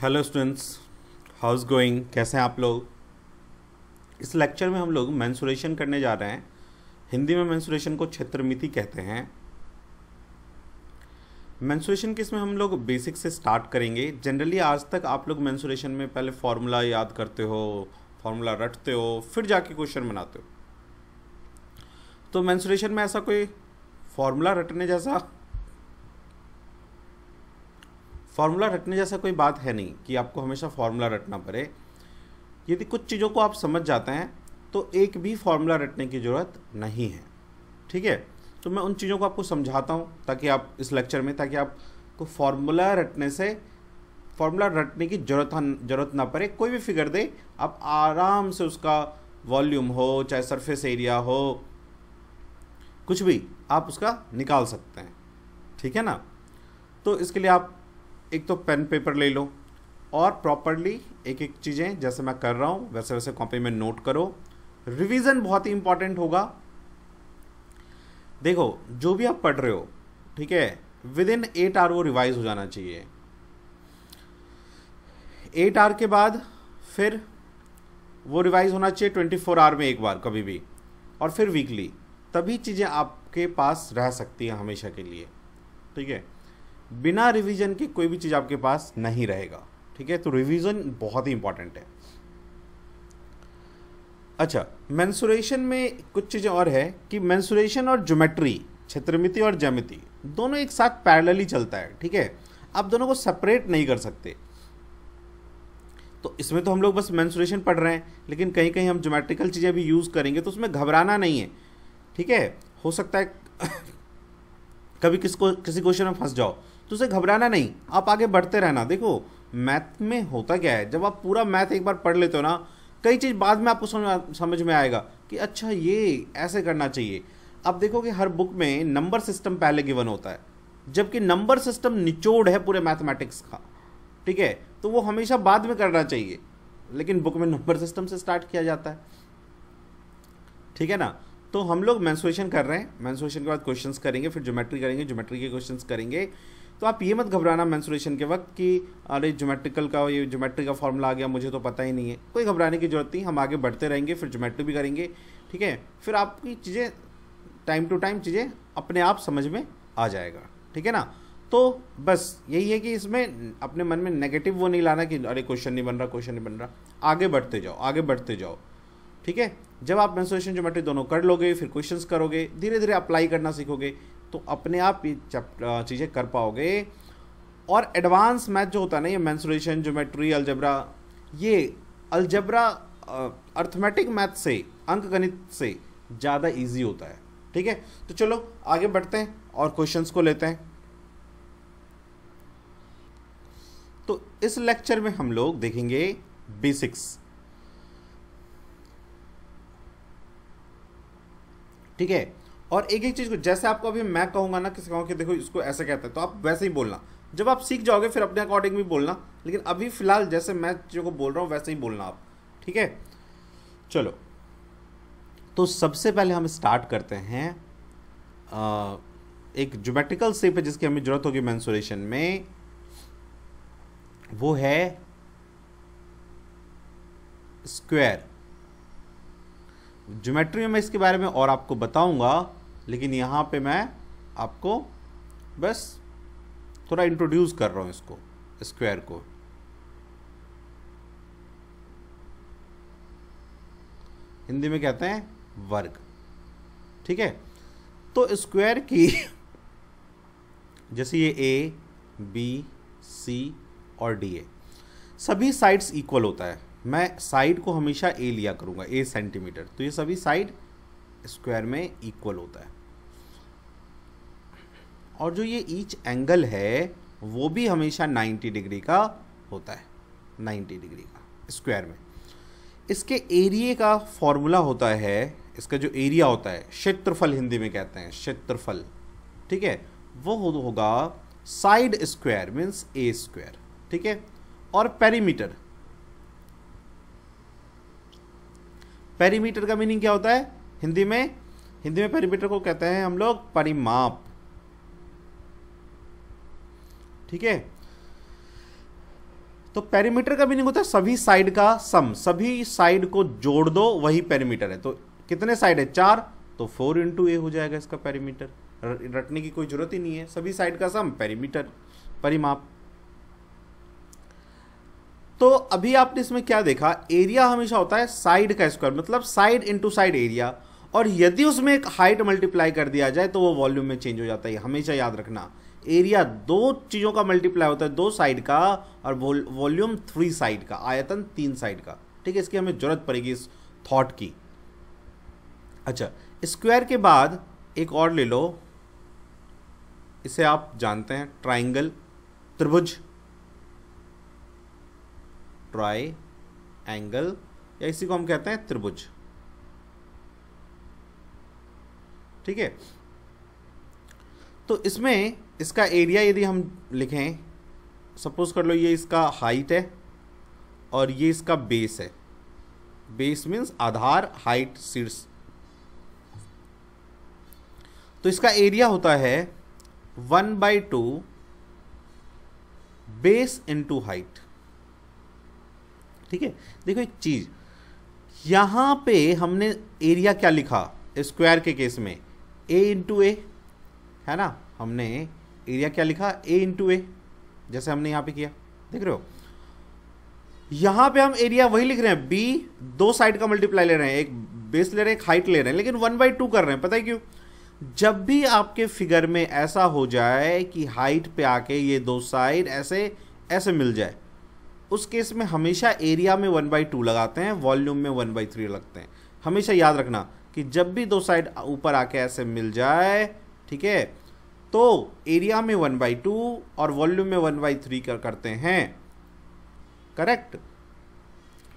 Hello students, house going, कैसे हैं आप लोग। इस लेक्चर में हम लोग मेंसुरेशन करने जा रहे हैं। हिंदी में मेंसुरेशन को क्षेत्रमिति कहते हैं। मेंसुरेशन के इसमें हम लोग बेसिक से स्टार्ट करेंगे। जनरली आज तक आप लोग मेंसुरेशन में पहले फॉर्मूला याद करते हो, फॉर्मूला रटते हो, फिर जाके क्वेश्चन बनाते हो। तो मेंसुरेशन में ऐसा कोई फॉर्मूला रटने जैसा कोई बात है नहीं कि आपको हमेशा फार्मूला रटना पड़े। यदि कुछ चीज़ों को आप समझ जाते हैं तो एक भी फार्मूला रटने की ज़रूरत नहीं है। ठीक है, तो मैं उन चीज़ों को आपको समझाता हूँ ताकि आप इस लेक्चर में आपको फार्मूला रटने की ज़रूरत ना पड़े। कोई भी फिगर दे, आप आराम से उसका वॉल्यूम हो, चाहे सरफेस एरिया हो, कुछ भी आप उसका निकाल सकते हैं। ठीक है ना। तो इसके लिए आप एक तो पेन पेपर ले लो और प्रॉपरली एक एक चीज़ें जैसे मैं कर रहा हूँ वैसे वैसे कॉपी में नोट करो। रिवीजन बहुत ही इंपॉर्टेंट होगा। देखो, जो भी आप पढ़ रहे हो, ठीक है, विद इन 8 आवर वो रिवाइज हो जाना चाहिए। 8 आवर के बाद फिर वो रिवाइज होना चाहिए 24 आवर में एक बार कभी भी, और फिर वीकली। तभी चीज़ें आपके पास रह सकती हैं हमेशा के लिए। ठीक है, बिना रिवीजन के कोई भी चीज़ आपके पास नहीं रहेगा। ठीक है, तो रिवीजन बहुत ही इंपॉर्टेंट है। अच्छा, मेंसुरेशन में कुछ चीज़ें और है कि मेंसुरेशन और ज्योमेट्री, क्षेत्रमिति और ज्यामिति, दोनों एक साथ पैरेलली चलता है। ठीक है, आप दोनों को सेपरेट नहीं कर सकते। तो इसमें तो हम लोग बस मेंसुरेशन पढ़ रहे हैं, लेकिन कहीं कहीं हम ज्योमेट्रिकल चीज़ें भी यूज़ करेंगे, तो उसमें घबराना नहीं है। ठीक है, हो सकता है कभी किसी क्वेश्चन में फंस जाओ, तो उसे घबराना नहीं, आप आगे बढ़ते रहना। देखो, मैथ में होता क्या है, जब आप पूरा मैथ एक बार पढ़ लेते हो ना, कई चीज़ बाद में आपको समझ में आएगा कि अच्छा ये ऐसे करना चाहिए। आप देखो कि हर बुक में नंबर सिस्टम पहले गिवन होता है, जबकि नंबर सिस्टम निचोड़ है पूरे मैथमेटिक्स का। ठीक है, तो वो हमेशा बाद में करना चाहिए, लेकिन बुक में नंबर सिस्टम से स्टार्ट किया जाता है। ठीक है ना। तो हम लोग मेंसुरेशन कर रहे हैं, मेंसुरेशन के बाद क्वेश्चंस करेंगे, फिर ज्योमेट्री करेंगे, ज्योमेट्री के क्वेश्चंस करेंगे। तो आप ये मत घबराना मेंसुरेशन के वक्त कि अरे ज्योमेट्री का फॉर्मूला आ गया, मुझे तो पता ही नहीं है। कोई घबराने की जरूरत नहीं, हम आगे बढ़ते रहेंगे, फिर ज्योमेट्री भी करेंगे। ठीक है, फिर आपकी चीज़ें टाइम टू टाइम चीज़ें अपने आप समझ में आ जाएगा। ठीक है ना। तो बस यही है कि इसमें अपने मन में नेगेटिव वो नहीं लाना कि अरे क्वेश्चन नहीं बन रहा। आगे बढ़ते जाओ। ठीक है, जब आप मेंसुरेशन ज्योमेट्री दोनों कर लोगे, फिर क्वेश्चंस करोगे, धीरे धीरे अप्लाई करना सीखोगे, तो अपने आप ये चीज़ें कर पाओगे। और एडवांस मैथ जो होता है ना, ये mensuration, geometry, algebra arithmetic math से, अंक गणित से ज़्यादा इजी होता है। ठीक है, तो चलो आगे बढ़ते हैं और क्वेश्चंस को लेते हैं। तो इस लेक्चर में हम लोग देखेंगे बेसिक्स। ठीक है, और एक एक चीज़ को जैसे आपको अभी मैं कहूँगा ना, किसी कहूँ कि देखो इसको ऐसे कहते हैं, तो आप वैसे ही बोलना। जब आप सीख जाओगे फिर अपने अकॉर्डिंग भी बोलना, लेकिन अभी फिलहाल जैसे मैं जो को बोल रहा हूँ वैसे ही बोलना आप। ठीक है, चलो। तो सबसे पहले हम स्टार्ट करते हैं एक ज्योमेट्रिकल शेप है जिसकी हमें जरूरत होगी मेंसुरेशन में, वो है स्क्वायर। ज्योमेट्री में मैं इसके बारे में और आपको बताऊंगा, लेकिन यहाँ पे मैं आपको बस थोड़ा इंट्रोड्यूस कर रहा हूँ इसको, स्क्वायर को। हिंदी में कहते हैं वर्ग। ठीक है, तो स्क्वायर की जैसे ये ए, बी, सी और डी है, सभी साइड्स इक्वल होता है। मैं साइड को हमेशा ए लिया करूंगा, ए सेंटीमीटर, तो ये सभी साइड स्क्वायर में इक्वल होता है। और जो ये ईच एंगल है वो भी हमेशा 90 डिग्री का होता है, 90 डिग्री का स्क्वायर में। इसके एरिया का फॉर्मूला होता है, इसका जो एरिया होता है, क्षेत्रफल हिंदी में कहते हैं, क्षेत्रफल। ठीक है, वो होगा साइड स्क्वायर मीन्स ए स्क्वायर। ठीक है, और पेरीमीटर का मीनिंग क्या होता है हिंदी में पेरीमीटर को कहते हैं हम लोग परिमाप। ठीक है, तो पेरीमीटर का मीनिंग होता है सभी साइड का सम, सभी साइड को जोड़ दो वही पेरीमीटर है। तो कितने साइड है? 4, तो 4 इंटू ए हो जाएगा इसका पेरीमीटर। रटने की कोई जरूरत ही नहीं है, सभी साइड का सम पेरीमीटर, परिमाप। तो अभी आपने इसमें क्या देखा, एरिया हमेशा होता है साइड का स्क्वायर, मतलब साइड इंटू साइड एरिया, और यदि उसमें एक हाइट मल्टीप्लाई कर दिया जाए तो वो वॉल्यूम में चेंज हो जाता है। हमेशा याद रखना, एरिया दो चीजों का मल्टीप्लाई होता है, दो साइड का, और वॉल्यूम 3 साइड का, आयतन 3 साइड का। ठीक है, इसकी हमें जरूरत पड़ेगी इस थॉट की। अच्छा, स्क्वायर के बाद एक और ले लो, इसे आप जानते हैं ट्राइंगल, त्रिभुज, ट्राई एंगल, या इसी को हम कहते हैं त्रिभुज। ठीक है, तो इसमें इसका एरिया यदि हम लिखें, सपोज कर लो ये इसका हाइट है और ये इसका बेस है। बेस मीन्स आधार, हाइट शीर्ष। तो इसका एरिया होता है 1/2 बेस इंटू हाइट। ठीक है, देखो एक चीज, यहां पे हमने एरिया क्या लिखा स्क्वायर के केस में, a इंटू ए, है ना। हमने एरिया क्या लिखा, a इंटू ए, जैसे हमने यहां पे किया, देख रहे हो। यहां पे हम एरिया वही लिख रहे हैं, b, दो साइड का मल्टीप्लाई ले रहे हैं, एक बेस ले रहे हैं, एक हाइट ले रहे हैं, लेकिन 1/2 कर रहे हैं। पता है क्यों? जब भी आपके फिगर में ऐसा हो जाए कि हाइट पे आके ये दो साइड ऐसे ऐसे मिल जाए, उस केस में हमेशा एरिया में 1/2 लगाते हैं, वॉल्यूम में 1/3 लगते हैं। हमेशा याद रखना कि जब भी दो साइड ऊपर आके ऐसे मिल जाए, ठीक है, तो एरिया में 1/2 और वॉल्यूम में 1/3 करते हैं। करेक्ट।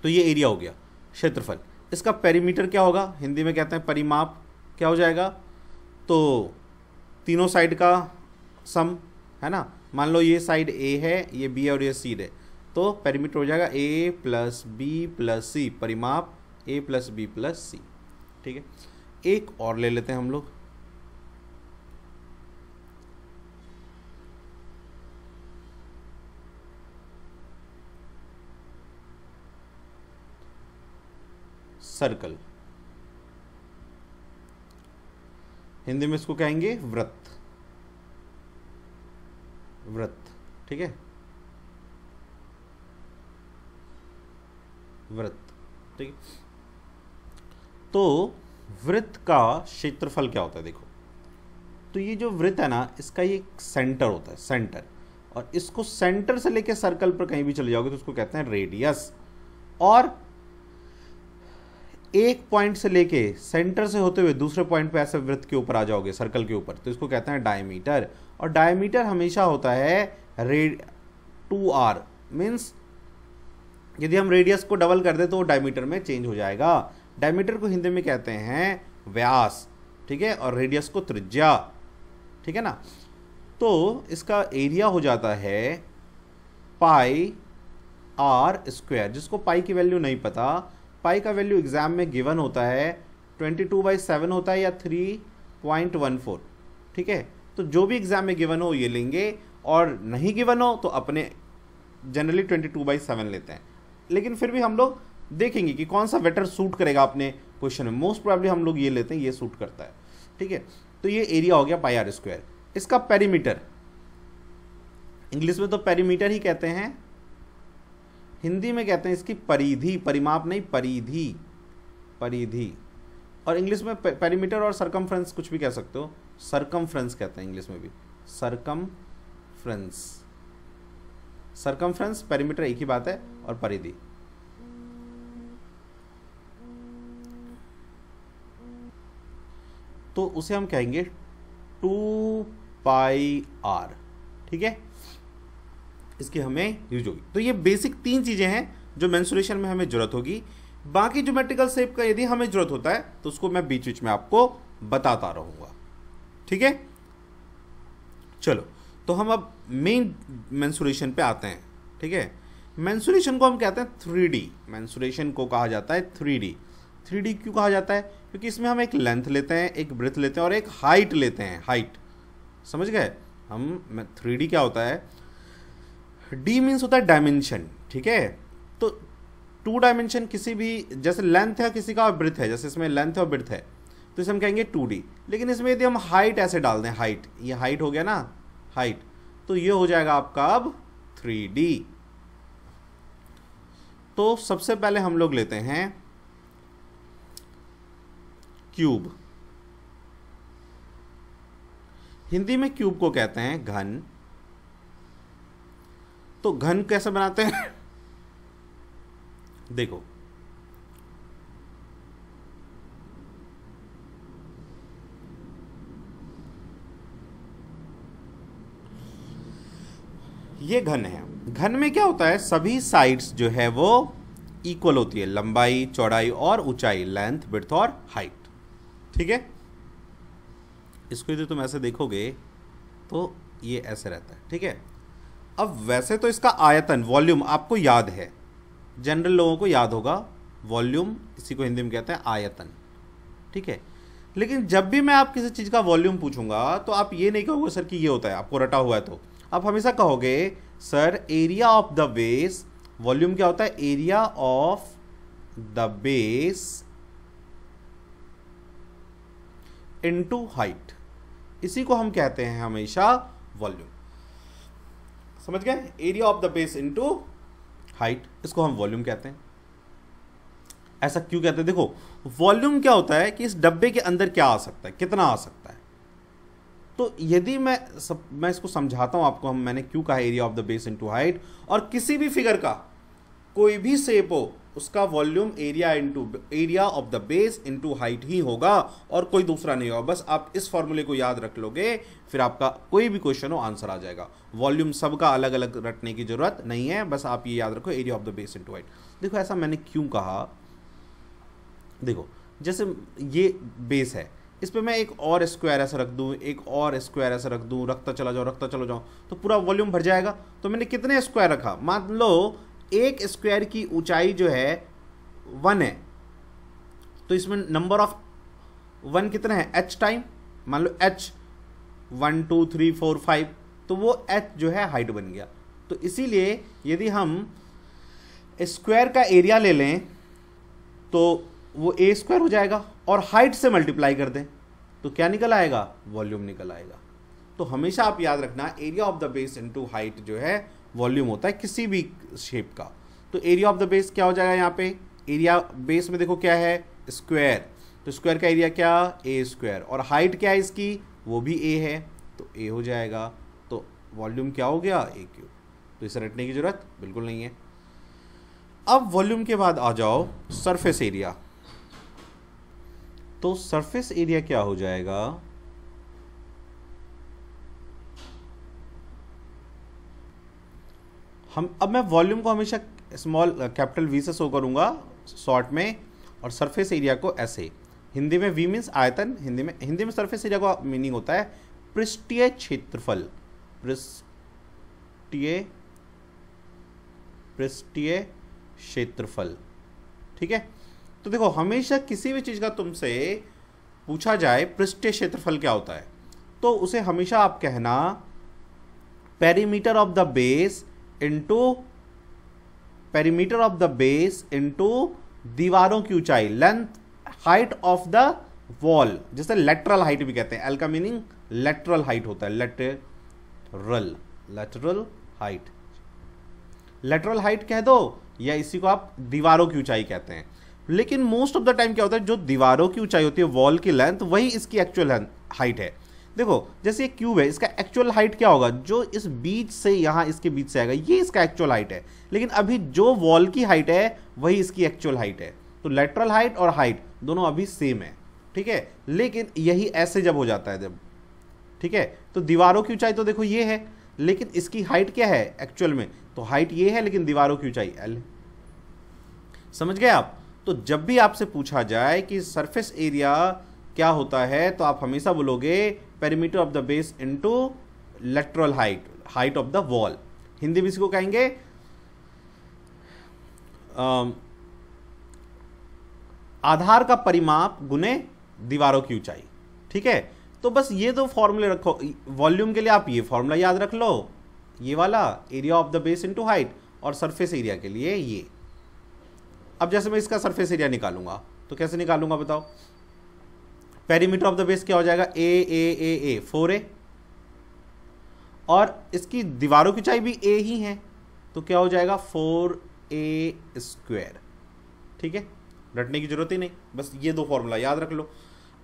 तो ये एरिया हो गया, क्षेत्रफल। इसका पेरीमीटर क्या होगा, हिंदी में कहते हैं परिमाप। क्या हो जाएगा? तो तीनों साइड का सम, है ना। मान लो ये साइड ए है, ये बी है और ये सी है, तो पेरीमीटर हो जाएगा a प्लस बी प्लस सी, परिमाप a प्लस बी प्लस सी। ठीक है, एक और ले लेते हैं हम लोग, सर्कल। हिंदी में इसको कहेंगे वृत्त, वृत्त। ठीक है, वृत्त। ठीक है, तो वृत्त का क्षेत्रफल क्या होता है? देखो, तो ये जो वृत्त है ना, इसका ये सेंटर होता है, सेंटर, और इसको सेंटर से लेके सर्कल पर कहीं भी चले जाओगे तो उसको कहते हैं रेडियस। और एक पॉइंट से लेके सेंटर से होते हुए दूसरे पॉइंट पे ऐसे वृत्त के ऊपर आ जाओगे, सर्कल के ऊपर, तो इसको कहते हैं डायमीटर। और डायमीटर हमेशा होता है 2r, मीन्स यदि हम रेडियस को डबल कर दे तो वो डायमीटर में चेंज हो जाएगा। डायमीटर को हिंदी में कहते हैं व्यास। ठीक है, और रेडियस को त्रिज्या। ठीक है ना। तो इसका एरिया हो जाता है पाई आर स्क्वायर, जिसको पाई की वैल्यू नहीं पता, पाई का वैल्यू एग्जाम में गिवन होता है 22/7 होता है या 3.14। ठीक है, तो जो भी एग्जाम में गिवन हो ये लेंगे, और नहीं गिवन हो तो अपने जनरली 22/7 लेते हैं। लेकिन फिर भी हम लोग देखेंगे कि कौन सा बेटर सूट करेगा अपने क्वेश्चन में। मोस्ट प्रोबेबली हम लोग ये लेते हैं, ये सूट करता है। ठीक है, तो ये एरिया हो गया पाई आर स्क्वायर। इसका पेरीमीटर, इंग्लिश में तो पेरीमीटर ही कहते हैं, हिंदी में कहते हैं इसकी परिधि, परिमाप नहीं, परिधि, परिधि। और इंग्लिश में पेरीमीटर और सरकमफ्रेंस कुछ भी कह सकते हो, सरकमफ्रेंस कहते हैं इंग्लिश में भी, सरकमफ्रेंस। सरकमफ्रेंस, पेरीमीटर एक ही बात है, और परिधि। तो उसे हम कहेंगे 2πr। ठीक है, इसकी हमें यूज होगी। तो ये बेसिक 3 चीजें हैं जो मेंसुरेशन में हमें जरूरत होगी। बाकी ज्योमेट्रिकल शेप का यदि हमें जरूरत होता है तो उसको मैं बीच बीच में आपको बताता रहूंगा। ठीक है, चलो, तो हम अब मेन मेंसुरेशन पे आते हैं। ठीक है, मेंसुरेशन को हम कहते हैं 3D। मेंसुरेशन को कहा जाता है 3D। 3D क्यों कहा जाता है? क्योंकि इसमें हम एक लेंथ लेते हैं, एक ब्रेथ लेते हैं और एक हाइट लेते हैं। हाइट, समझ गए हम? 3D क्या होता है? डी मीन्स होता है डायमेंशन, ठीक है। तो टू डायमेंशन किसी भी, जैसे लेंथ है किसी का और ब्रेथ है, जैसे इसमें लेंथ है और ब्रेथ है, तो इसे हम कहेंगे 2D। लेकिन इसमें यदि हम हाइट ऐसे डाल दें, हाइट, ये हाइट हो गया ना, हाइट, तो ये हो जाएगा आपका अब 3D। तो सबसे पहले हम लोग लेते हैं क्यूब। हिंदी में क्यूब को कहते हैं घन। तो घन कैसे बनाते हैं देखो, ये घन है। घन में क्या होता है, सभी साइड्स जो है वो इक्वल होती है, लंबाई, चौड़ाई और ऊंचाई, लेंथ, विड्थ और हाइट, ठीक है। इसको यदि तुम ऐसे देखोगे तो ये ऐसे रहता है, ठीक है। अब वैसे तो इसका आयतन, वॉल्यूम आपको याद है, जनरल लोगों को याद होगा, वॉल्यूम इसी को हिंदी में कहते हैं आयतन, ठीक है। लेकिन जब भी मैं आप किसी चीज़ का वॉल्यूम पूछूंगा तो आप ये नहीं कहोगे सर कि ये होता है, आपको रटा हुआ है, तो आप हमेशा कहोगे sir area of the base. Volume क्या होता है, area of the base into height, इसी को हम कहते हैं हमेशा वॉल्यूम। समझ गए, area of the base into height, इसको हम वॉल्यूम कहते हैं। ऐसा क्यों कहते हैं, देखो वॉल्यूम क्या होता है कि इस डब्बे के अंदर क्या आ सकता है, कितना आ सकता है। तो यदि मैं इसको समझाता हूं आपको, मैंने क्यों कहा area of the base into height, और किसी भी फिगर का कोई भी शेप हो उसका volume area of the base into height ही होगा और कोई दूसरा नहीं होगा। बस आप इस फॉर्मूले को याद रख लोगे, फिर आपका कोई भी क्वेश्चन हो आंसर आ जाएगा। वॉल्यूम सबका अलग अलग रटने की जरूरत नहीं है, बस आप ये याद रखो area of the base into height. देखो ऐसा मैंने क्यों कहा, देखो जैसे ये बेस है, इस पर मैं एक और स्क्वायर ऐसा रख दूं, एक और स्क्वायर ऐसा रख दूं, रखता चला जाऊं तो पूरा वॉल्यूम भर जाएगा। तो मैंने कितने स्क्वायर रखा, मान लो एक स्क्वायर की ऊंचाई जो है 1 है, तो इसमें नंबर ऑफ 1 कितना है, h टाइम, मान लो h 1 2 3 4 5, तो वो h जो है हाइट बन गया। तो इसीलिए यदि हम स्क्वायर का एरिया ले लें तो वो a स्क्वायर हो जाएगा, और हाइट से मल्टीप्लाई कर दें तो क्या निकल आएगा, वॉल्यूम निकल आएगा। तो हमेशा आप याद रखना area of the base into height जो है वॉल्यूम होता है किसी भी शेप का। तो एरिया ऑफ द बेस क्या हो जाएगा, यहाँ पे एरिया बेस में देखो क्या है, स्क्वायर, तो स्क्वायर का एरिया क्या, a स्क्वायर, और हाइट क्या है इसकी, वो भी a है, तो a हो जाएगा। तो वॉल्यूम क्या हो गया, a क्यूब। तो इसे रटने की जरूरत बिल्कुल नहीं है। अब वॉल्यूम के बाद आ जाओ सरफेस एरिया। तो सरफेस एरिया क्या हो जाएगा, अब मैं वॉल्यूम को हमेशा स्मॉल कैपिटल वी से शो करूंगा शॉर्ट में, और सरफेस एरिया को ऐसे, हिंदी में वी मीन्स आयतन, हिंदी में सरफेस एरिया का मीनिंग होता है पृष्ठीय क्षेत्रफल, पृष्ठीय क्षेत्रफल, ठीक है। तो देखो हमेशा किसी भी चीज का तुमसे पूछा जाए पृष्ठीय क्षेत्रफल क्या होता है, तो उसे हमेशा आप कहना perimeter of the base into दीवारों की ऊंचाई, length, height of the wall, जिसे लेटरल हाइट भी कहते हैं। एल का मीनिंग लेटरल हाइट होता है, लेटरल हाइट कह दो, या इसी को आप दीवारों की ऊंचाई कहते हैं। लेकिन मोस्ट ऑफ द टाइम क्या होता है, जो दीवारों की ऊंचाई होती है, वॉल की लेंथ, वही इसकी एक्चुअल हाइट है। देखो जैसे ये क्यूब है, इसका एक्चुअल हाइट क्या होगा, जो इस बीच से यहां इसके बीच से आएगा, ये इसका एक्चुअल हाइट है। लेकिन अभी जो वॉल की हाइट है वही इसकी एक्चुअल हाइट है। तो लेटरल हाइट और हाइट दोनों अभी सेम है, ठीक है। लेकिन यही ऐसे जब हो जाता है, जब, ठीक है, तो दीवारों की ऊंचाई तो देखो ये है, लेकिन इसकी हाइट क्या है एक्चुअल में, तो हाइट ये है, लेकिन दीवारों की ऊंचाई एल है। समझ गए आप। तो जब भी आपसे पूछा जाए कि सरफेस एरिया क्या होता है, तो आप हमेशा बोलोगे perimeter of the base into lateral height of the wall. Hindi में इसको कहेंगे आधार का परिमाप गुने दीवारों की ऊंचाई, ठीक है। तो बस ये दो फॉर्मूले रखो, वॉल्यूम के लिए आप ये फॉर्मूला याद रख लो, ये वाला area of the base into height, और सरफेस एरिया के लिए ये। अब जैसे मैं इसका सरफेस एरिया निकालूंगा तो कैसे निकालूंगा बताओ? पेरीमीटर ऑफ द बेस क्या हो जाएगा? ए 4a, और इसकी दीवारों की ऊंचाई भी a ही है, तो क्या हो जाएगा? 4a²। ठीक है, रटने की जरूरत ही नहीं, बस ये दो फॉर्मूला याद रख लो।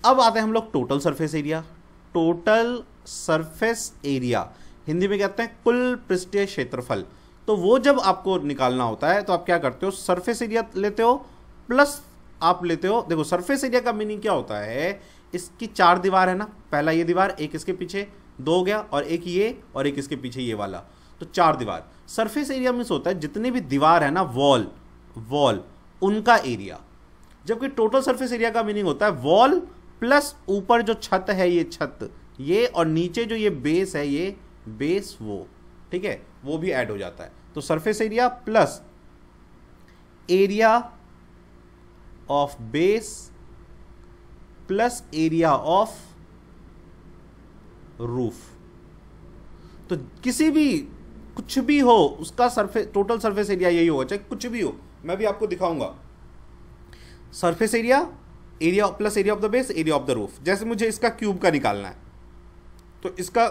अब आते हैं हम लोग total surface area. Total surface area Hindi में कहते हैं कुल पृष्ठीय क्षेत्रफल। तो वो जब आपको निकालना होता है तो आप क्या करते हो? सरफेस एरिया लेते हो प्लस आप लेते हो, देखो सरफेस एरिया का मीनिंग क्या होता है, इसकी 4 दीवार है ना, पहला ये दीवार, एक इसके पीछे 2 हो गया, और एक ये, और एक इसके पीछे ये वाला, तो 4 दीवार। सरफेस एरिया मीन्स होता है जितनी भी दीवार है ना, वॉल उनका एरिया। जबकि टोटल सरफेस एरिया का मीनिंग होता है वॉल प्लस ऊपर जो छत है, ये छत ये, और नीचे जो ये बेस है, ये बेस वो, ठीक है, वो भी ऐड हो जाता है। तो surface area plus area of base plus area of roof. तो किसी भी कुछ भी हो उसका सरफेस टोटल सरफेस एरिया यही होगा, चाहे कुछ भी हो। मैं भी आपको दिखाऊंगा। Surface area, area plus area of the base, area of the roof. जैसे मुझे इसका क्यूब का निकालना है तो इसका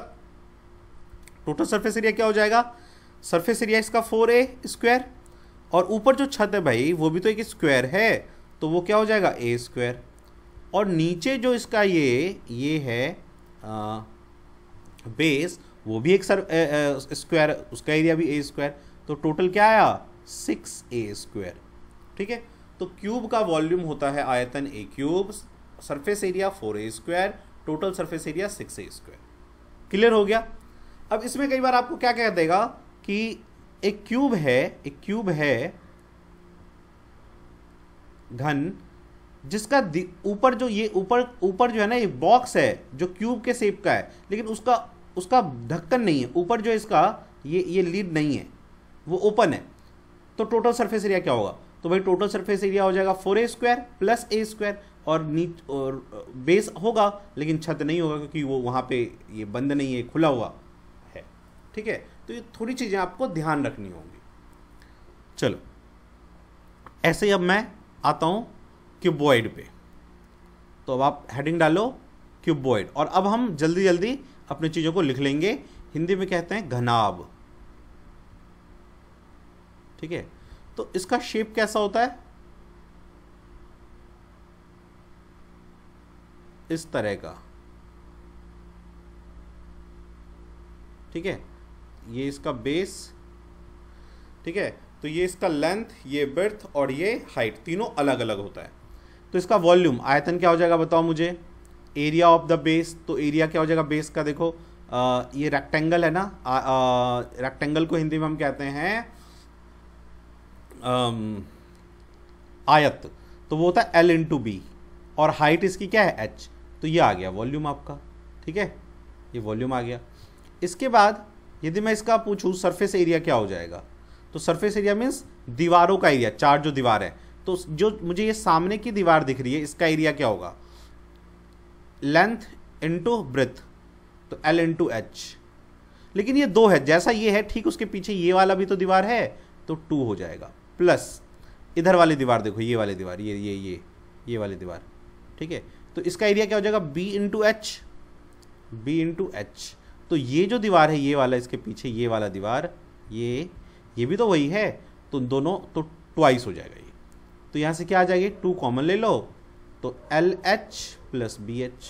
टोटल सरफेस एरिया क्या हो जाएगा? सरफेस एरिया इसका 4a², और ऊपर जो छत है भाई वो भी तो एक स्क्वायर है, तो वो क्या हो जाएगा? a²। और नीचे जो इसका ये है बेस, वो भी एक स्क्वायर, उसका एरिया भी a²। तो टोटल क्या आया? 6a²। ठीक है, तो क्यूब का वॉल्यूम होता है आयतन a³, surface area 4a², total surface area 6a²। Clear हो गया? अब इसमें कई बार आपको क्या कह देगा कि एक क्यूब है घन, जिसका ऊपर जो ये ऊपर जो है ना, ये बॉक्स है जो क्यूब के शेप का है, लेकिन उसका ढक्कन नहीं है, ऊपर जो इसका ये लीड नहीं है, वो ओपन है। तो टोटल सरफेस एरिया क्या होगा? तो भाई टोटल सरफेस एरिया हो जाएगा 4a² प्लस a², और बेस होगा लेकिन छत नहीं होगा क्योंकि वो वहाँ पे ये बंद नहीं है, खुला हुआ है। ठीक है, तो ये थोड़ी चीज़ें आपको ध्यान रखनी होंगी। चलो, ऐसे ही अब मैं आता हूँ क्यूबॉइड पे। तो अब आप हेडिंग डालो क्यूबॉइड, और अब हम जल्दी जल्दी अपनी चीज़ों को लिख लेंगे। हिंदी में कहते हैं घनाभ। ठीक है, तो इसका शेप कैसा होता है? इस तरह का। ठीक है, ये इसका बेस, ठीक है, तो ये इसका लेंथ, ये ब्रेड्थ और ये हाइट, तीनों अलग अलग होता है। तो इसका वॉल्यूम, आयतन क्या हो जाएगा बताओ मुझे? एरिया ऑफ द बेस, तो एरिया क्या हो जाएगा बेस का? देखो ये रेक्टेंगल है ना, रेक्टेंगल को हिंदी में हम कहते हैं आयत, तो वो होता है L इंटू बी, और हाइट इसकी क्या है? h। तो ये आ गया वॉल्यूम आपका। ठीक है, ये वॉल्यूम आ गया। इसके बाद यदि मैं इसका पूछूं सरफेस एरिया क्या हो जाएगा, तो सरफेस एरिया मीन्स दीवारों का एरिया, 4 जो दीवार है, तो जो मुझे ये सामने की दीवार दिख रही है इसका एरिया क्या होगा? लेंथ इंटू ब्रेथ, तो L इंटू एच। लेकिन ये 2 है, जैसा ये है ठीक उसके पीछे ये वाला भी तो दीवार है, तो 2 हो जाएगा, प्लस इधर वाली दीवार देखो, ये वाली दीवार, ये वाली दीवार। ठीक है, तो इसका एरिया क्या हो जाएगा? B into H. तो ये जो दीवार है ये वाला, इसके पीछे ये वाला दीवार, ये भी तो वही है, तो दोनों तो ट्वाइस हो जाएगा ये। तो यहाँ से क्या आ जाएगी? 2 कॉमन ले लो, तो LH plus BH,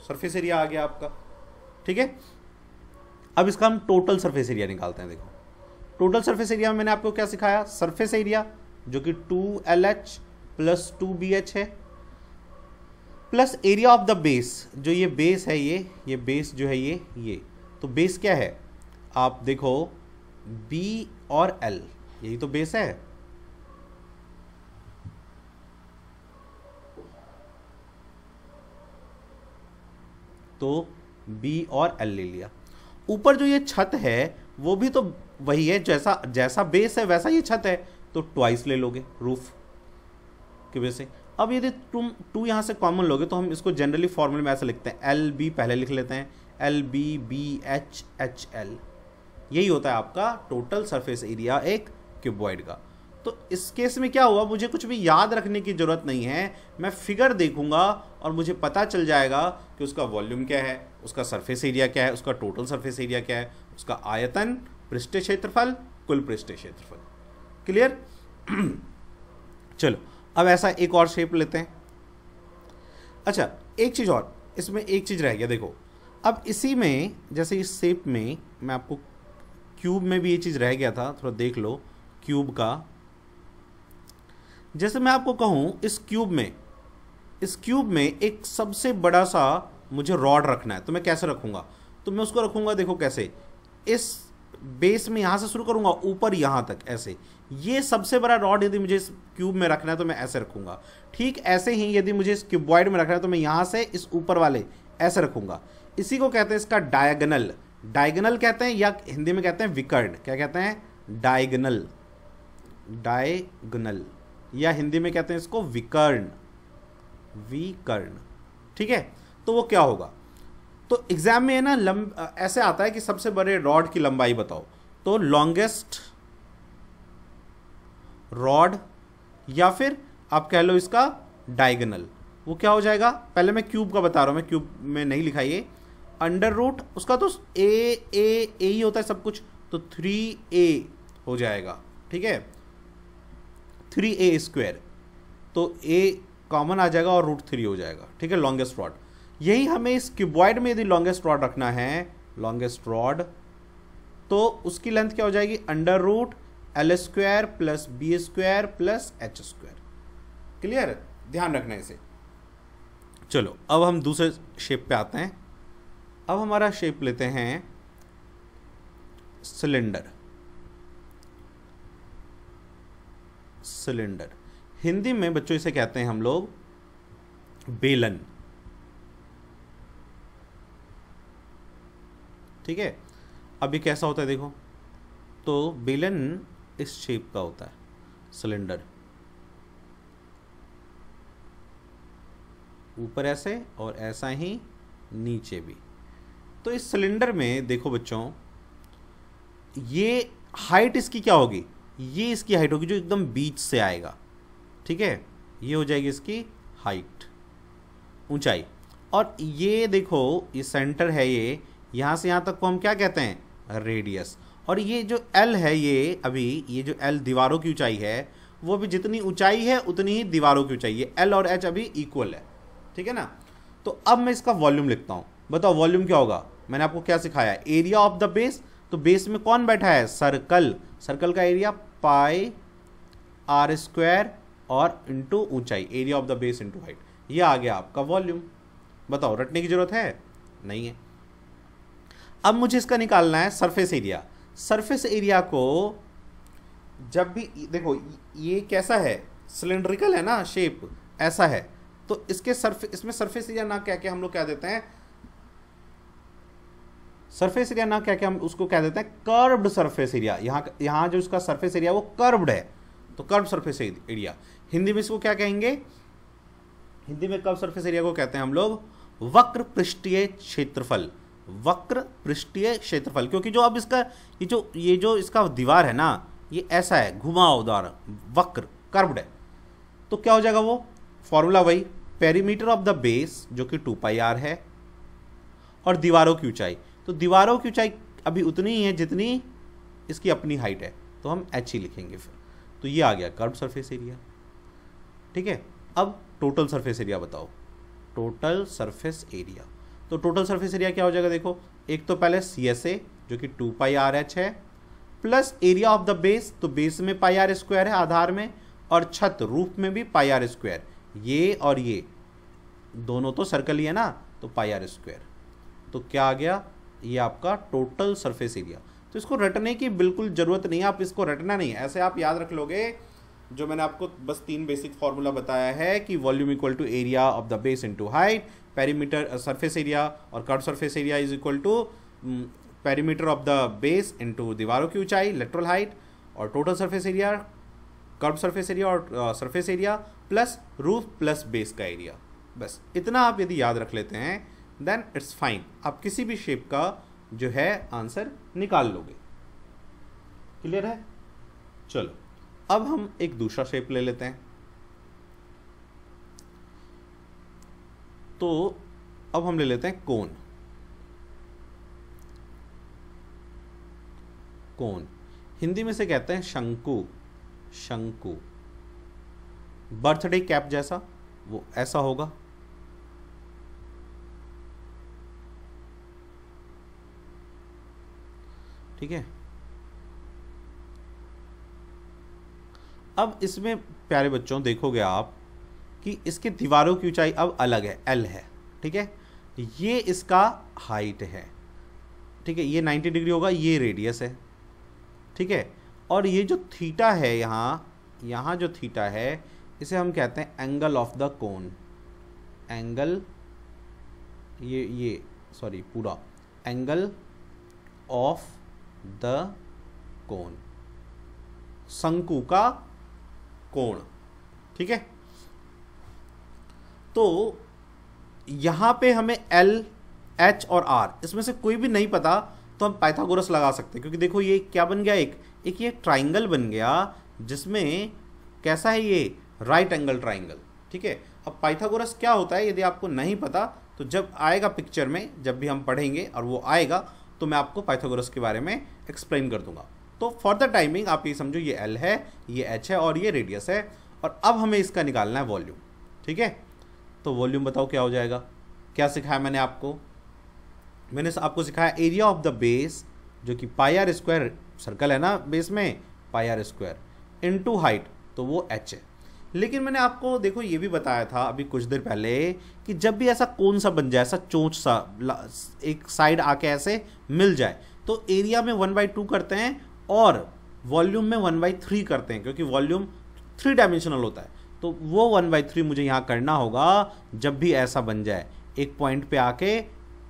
surface area आ गया आपका। ठीक है, अब इसका हम टोटल सरफेस एरिया निकालते हैं। देखो टोटल सरफेस एरिया में मैंने आपको क्या सिखाया? सरफेस एरिया जो कि 2LH प्लस 2BH है, plus area of the base, जो ये बेस है, ये बेस जो है ये तो बेस क्या है? आप देखो B और L, यही तो बेस है। तो B और L ले लिया। ऊपर जो ये छत है वो भी तो वही है, जैसा बेस है वैसा ये छत है, तो ट्वाइस ले लोगे रूफ की वजह से। अब यदि तुम 2 यहाँ से कॉमन लोगे तो हम इसको जनरली फॉर्मूले में ऐसा लिखते हैं, LB पहले लिख लेते हैं, LB BH HL। यही होता है आपका टोटल सरफेस एरिया एक क्यूबॉइड का। तो इस केस में क्या हुआ, मुझे कुछ भी याद रखने की जरूरत नहीं है, मैं फिगर देखूंगा और मुझे पता चल जाएगा कि उसका वॉल्यूम क्या है, उसका सरफेस एरिया क्या है, उसका टोटल सरफेस एरिया क्या है, उसका आयतन, पृष्ठीय क्षेत्रफल, कुल पृष्ठीय क्षेत्रफल। क्लियर? चलो अब ऐसा एक और शेप लेते हैं। अच्छा एक चीज़ और, इसमें एक चीज़ रह गया, देखो अब इसी में जैसे इस शेप में मैं आपको क्यूब में भी ये चीज़ रह गया था, थोड़ा देख लो क्यूब का। जैसे मैं आपको कहूँ इस क्यूब में एक सबसे बड़ा सा मुझे रॉड रखना है, तो मैं कैसे रखूँगा, तो मैं उसको रखूँगा देखो कैसे, इस बेस में यहाँ से शुरू करूँगा ऊपर यहाँ तक ऐसे, ये सबसे बड़ा रॉड यदि मुझे इस क्यूब में रखना है तो मैं ऐसे रखूँगा। ठीक ऐसे ही यदि मुझे इस क्यूबॉइड में रखना है तो मैं यहाँ से इस ऊपर वाले ऐसे रखूँगा। इसी को कहते हैं इसका डायगोनल, डायगोनल कहते हैं या हिंदी में कहते हैं विकर्ण। क्या कहते हैं? डायगोनल, डायगोनल या हिंदी में कहते हैं इसको विकर्ण, विकर्ण। ठीक है, तो वो क्या होगा, तो एग्जाम में है ना ऐसे आता है कि सबसे बड़े रॉड की लंबाई बताओ, तो लॉन्गेस्ट रॉड या फिर आप कह लो इसका डायगोनल, वो क्या हो जाएगा, पहले मैं क्यूब का बता रहा हूं, मैं क्यूब में नहीं लिखा ये, अंडर रूट उसका तो ए ही होता है सब कुछ, तो 3a हो जाएगा। ठीक है, 3a², तो a कॉमन आ जाएगा और √3 हो जाएगा। ठीक है, लॉन्गेस्ट रॉड। यही हमें इस क्यूबॉइड में यदि लॉन्गेस्ट रॉड रखना है, लॉन्गेस्ट रॉड, तो उसकी लेंथ क्या हो जाएगी, √L² + B² + H²। क्लियर? ध्यान रखना है इसे। चलो अब हम दूसरे शेप पे आते हैं। अब हमारा शेप लेते हैं सिलेंडर। सिलेंडर हिंदी में बच्चों इसे कहते हैं हम लोग बेलन। ठीक है, अब ये कैसा होता है देखो, तो बेलन इस शेप का होता है, सिलेंडर ऊपर ऐसे और ऐसा ही नीचे भी। तो इस सिलेंडर में देखो बच्चों, ये हाइट इसकी क्या होगी, ये इसकी हाइट होगी जो एकदम बीच से आएगा। ठीक है, ये हो जाएगी इसकी हाइट, ऊंचाई। और ये देखो ये सेंटर है, ये यहाँ से यहाँ तक को हम क्या कहते हैं, रेडियस। और ये जो L है, ये अभी ये जो L दीवारों की ऊंचाई है, वो भी जितनी ऊंचाई है उतनी ही दीवारों की ऊंचाई है। L और H अभी इक्वल है। ठीक है ना। तो अब मैं इसका वॉल्यूम लिखता हूँ, बताओ वॉल्यूम क्या होगा। मैंने आपको क्या सिखाया, एरिया ऑफ द बेस। तो बेस में कौन बैठा है, सर्कल। सर्कल का एरिया πr² और इंटू ऊंचाई, area of the base into height. ये आ गया आपका वॉल्यूम। बताओ रटने की जरूरत है, नहीं है। अब मुझे इसका निकालना है सरफेस एरिया। सरफेस एरिया को जब भी देखो, ये कैसा है, सिलेंड्रिकल है ना शेप, ऐसा है, तो इसके इसमें सरफेस एरिया ना क्या क्या हम लोग क्या देते हैं, सरफेस एरिया ना क्या क्या हम उसको क्या देते हैं, कर्व्ड सरफेस एरिया। यहाँ जो इसका सरफेस एरिया वो कर्व्ड है, तो कर्व सरफेस एरिया। हिंदी में इसको क्या कहेंगे, हिंदी में कर्व सरफेस एरिया को कहते हैं हम लोग वक्र पृष्ठीय क्षेत्रफल। वक्र पृष्ठीय क्षेत्रफल, क्योंकि जो अब इसका ये जो इसका दीवार है ना, ये ऐसा है, घुमावदार, वक्र, कर्व्ड है। तो क्या हो जाएगा वो फॉर्मूला वही, पेरीमीटर ऑफ द बेस जो कि 2πr है, और दीवारों की ऊंचाई। तो दीवारों की ऊंचाई अभी उतनी ही है जितनी इसकी अपनी हाइट है, तो हम h ही लिखेंगे फिर। तो ये आ गया कर्व सरफेस एरिया। ठीक है, अब टोटल सरफेस एरिया बताओ, टोटल सरफेस एरिया। तो टोटल सरफेस एरिया क्या हो जाएगा देखो, एक तो पहले CSA जो कि 2πrh है, plus area of the base, तो बेस में πr² है आधार में, और छत रूफ में भी πr²। ये और ये दोनों तो सर्कल ही है ना, तो πr²। तो क्या आ गया, ये आपका टोटल सरफेस एरिया। तो इसको रटने की बिल्कुल ज़रूरत नहीं है, आप इसको रटना नहीं है, ऐसे आप याद रख लोगे। जो मैंने आपको बस 3 बेसिक फार्मूला बताया है कि volume equal to area of the base into height, perimeter surface area और curve surface area is equal to perimeter of the base into दीवारों की ऊंचाई, लेटरल हाइट, और total surface area, curve surface area और surface area plus roof plus base का area. बस इतना आप यदि याद रख लेते हैं देन इट्स फाइन, आप किसी भी शेप का जो है आंसर निकाल लोगे। क्लियर है? चलो अब हम एक दूसरा शेप ले लेते हैं। तो अब हम ले लेते हैं कोन। कोन हिंदी में से कहते हैं शंकु। शंकु बर्थडे कैप जैसा वो ऐसा होगा। ठीक है। अब इसमें प्यारे बच्चों देखोगे आप कि इसके दीवारों की ऊंचाई अब अलग है, एल है। ठीक है, ये इसका हाइट है। ठीक है, ये 90 डिग्री होगा, ये रेडियस है। ठीक है, और ये जो थीटा है यहाँ जो थीटा है इसे हम कहते हैं angle of the cone. Angle ये सॉरी पूरा एंगल ऑफ द कोन, शंकु का कोण। ठीक है, तो यहां पे हमें एल, एच और आर इसमें से कोई भी नहीं पता तो हम पाइथागोरस लगा सकते हैं, क्योंकि देखो ये क्या बन गया, एक ये ट्राइंगल बन गया जिसमें कैसा है ये राइट एंगल ट्राइंगल। ठीक है, अब पाइथागोरस क्या होता है यदि आपको नहीं पता तो जब आएगा पिक्चर में, जब भी हम पढ़ेंगे और वो आएगा तो मैं आपको पाइथागोरस के बारे में एक्सप्लेन कर दूंगा। तो फॉर द टाइमिंग आप ये समझो ये एल है, ये एच है और ये रेडियस है, और अब हमें इसका निकालना है वॉल्यूम। ठीक है, तो वॉल्यूम बताओ क्या हो जाएगा। क्या सिखाया मैंने आपको? मैंने आपको सिखाया एरिया ऑफ द बेस, जो कि पाई आर स्क्वायर, सर्कल है ना बेस में, पाई आर स्क्वायर इनटू हाइट, तो वो एच है। लेकिन मैंने आपको देखो ये भी बताया था अभी कुछ देर पहले कि जब भी ऐसा कौन सा बन जाए, ऐसा चोंच सा एक साइड आके ऐसे मिल जाए, तो एरिया में 1/2 करते हैं और वॉल्यूम में 1/3 करते हैं, क्योंकि वॉल्यूम 3 डायमेंशनल होता है। तो वो 1/3 मुझे यहाँ करना होगा जब भी ऐसा बन जाए, एक पॉइंट पे आके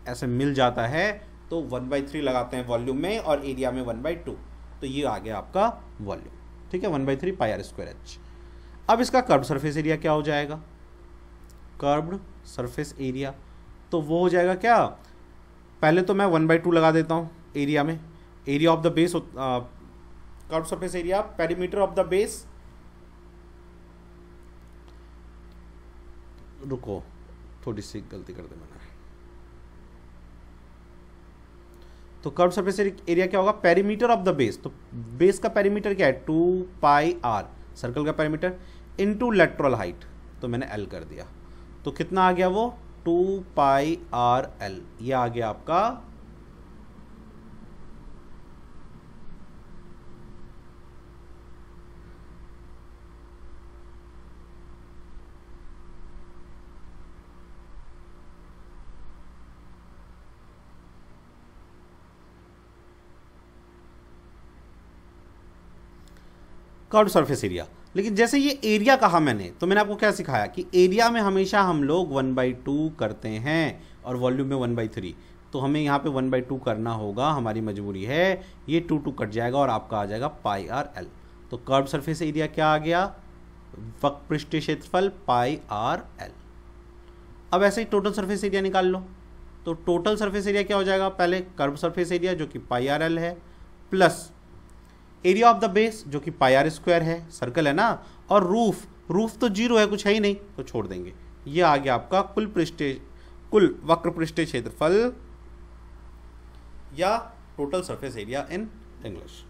ऐसे मिल जाता है, तो 1/3 लगाते हैं वॉल्यूम में और एरिया में 1/2, तो ये आ गया आपका वॉल्यूम। ठीक है, 1/3 पाई आर स्क्वायर एच। अब इसका कर्व्ड सरफेस एरिया क्या हो जाएगा? कर्व्ड सरफेस एरिया तो वो हो जाएगा क्या, पहले तो मैं 1/2 लगा देता हूँ एरिया में। Area of the base, curved surface area perimeter of the base, रुको थोड़ी सी गलती कर दे मैंने। तो कर्व्ड सरफेस एरिया क्या होगा, पेरीमीटर ऑफ द बेस, तो बेस का पेरीमीटर क्या है 2 पाई आर, सर्कल का पेरीमीटर, इनटू लेटरल हाइट, तो मैंने एल कर दिया, तो कितना आ गया वो 2 पाई आर एल, ये आ गया आपका कर्व्ड सरफेस एरिया। लेकिन जैसे ये एरिया कहा मैंने, तो मैंने आपको क्या सिखाया कि एरिया में हमेशा हम लोग 1/2 करते हैं और वॉल्यूम में 1/3, तो हमें यहाँ पे 1/2 करना होगा, हमारी मजबूरी है। ये 2 कट जाएगा और आपका आ जाएगा पाई आर एल। तो कर्व्ड सरफेस एरिया क्या आ गया, वक्र पृष्ठीय क्षेत्रफल पाई आर एल। अब ऐसे ही टोटल सरफेस एरिया निकाल लो, तो टोटल सरफेस एरिया क्या हो जाएगा, पहले कर्व्ड सरफेस एरिया जो कि पाई आर एल है, plus area of the base जो कि पाई आर स्क्वायर है, सर्कल है ना, और रूफ तो 0 है, कुछ है ही नहीं, तो छोड़ देंगे। ये आ गया आपका कुल वक्र पृष्ठीय क्षेत्रफल या total surface area in English.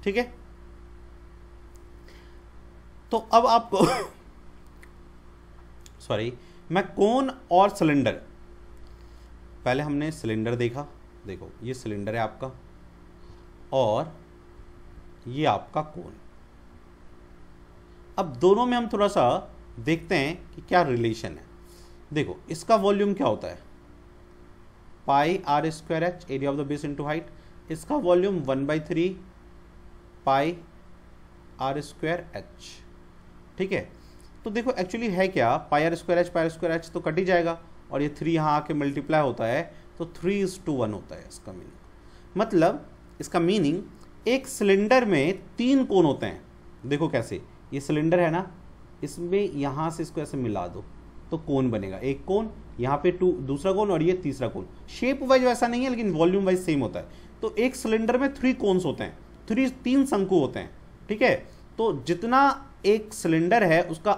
ठीक है, तो अब आपको सॉरी, मैं कोन और सिलेंडर, पहले हमने सिलेंडर देखा, देखो ये सिलेंडर है आपका और ये आपका कोन। अब दोनों में हम थोड़ा सा देखते हैं कि क्या रिलेशन है। देखो इसका वॉल्यूम क्या होता है, pi r square h, area of the base into height. इसका volume 1/3 pi r square h. ठीक है, तो देखो एक्चुअली है क्या, पाई आर स्क्वायर एच तो कट ही जाएगा, और ये 3 यहाँ आके मल्टीप्लाई होता है, तो 3:1 होता है इसका मीनिंग। मतलब इसका मीनिंग एक सिलेंडर में 3 कोन होते हैं। देखो कैसे, ये सिलेंडर है ना, इसमें यहाँ से इसको ऐसे मिला दो तो कोन बनेगा, एक कोन, यहाँ पे दूसरा कोन और ये तीसरा कोन। शेप वाइज वैसा नहीं है लेकिन वॉल्यूम वाइज सेम होता है। तो एक सिलेंडर में 3 कोन्स होते हैं, तीन शंकु होते हैं, ठीक है। तो जितना एक सिलेंडर है उसका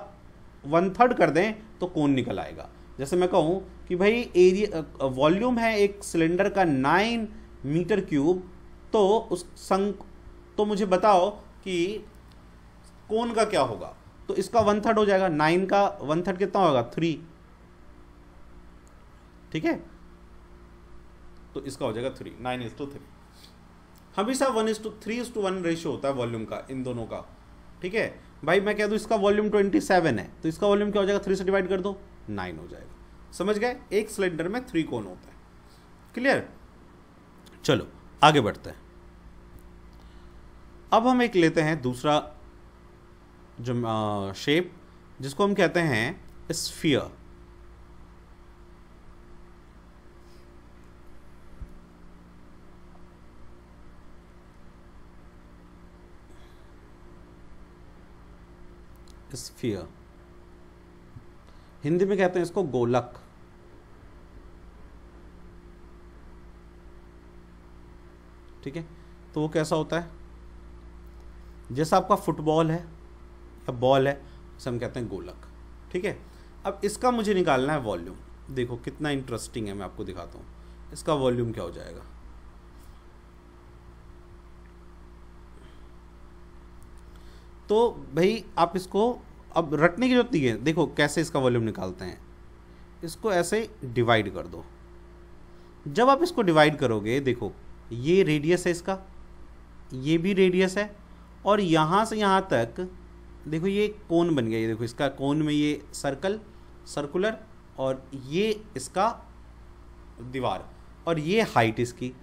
1/3 कर दें तो कोण निकल आएगा। जैसे मैं कहूँ कि भाई एरिया वॉल्यूम है एक सिलेंडर का 9 मीटर क्यूब, तो उस तो मुझे बताओ कि कोण का क्या होगा। तो इसका 1/3 हो जाएगा, 9 का 1/3 कितना होगा 3, ठीक है। तो इसका हो जाएगा 3, 9:3। हमेशा 1:3:1 रेशियो होता है वॉल्यूम का इन दोनों का, ठीक है। भाई मैं कह दूं इसका वॉल्यूम 27 है, तो इसका वॉल्यूम क्या हो जाएगा, 3 से डिवाइड कर दो 9 हो जाएगा। समझ गए, एक सिलेंडर में 3 कोण होता है। क्लियर, चलो आगे बढ़ते हैं। अब हम एक लेते हैं दूसरा जो शेप, जिसको हम कहते हैं स्फीयर। स्फीयर हिंदी में कहते हैं इसको गोलक। ठीक है, तो वो कैसा होता है, जैसा आपका फुटबॉल है या बॉल है, उसे हम कहते हैं गोलक। ठीक है, अब इसका मुझे निकालना है वॉल्यूम। देखो कितना इंटरेस्टिंग है, मैं आपको दिखाता हूँ इसका वॉल्यूम क्या हो जाएगा। तो भाई आप इसको अब रटने की जरूरत नहीं है। देखो कैसे इसका वॉल्यूम निकालते हैं, इसको ऐसे डिवाइड कर दो। जब आप इसको डिवाइड करोगे, देखो ये रेडियस है इसका, ये भी रेडियस है, और यहाँ से यहाँ तक देखो ये कोन बन गया। ये देखो इसका कोन में ये सर्कुलर, और ये इसका दीवार, और ये हाइट इसकी।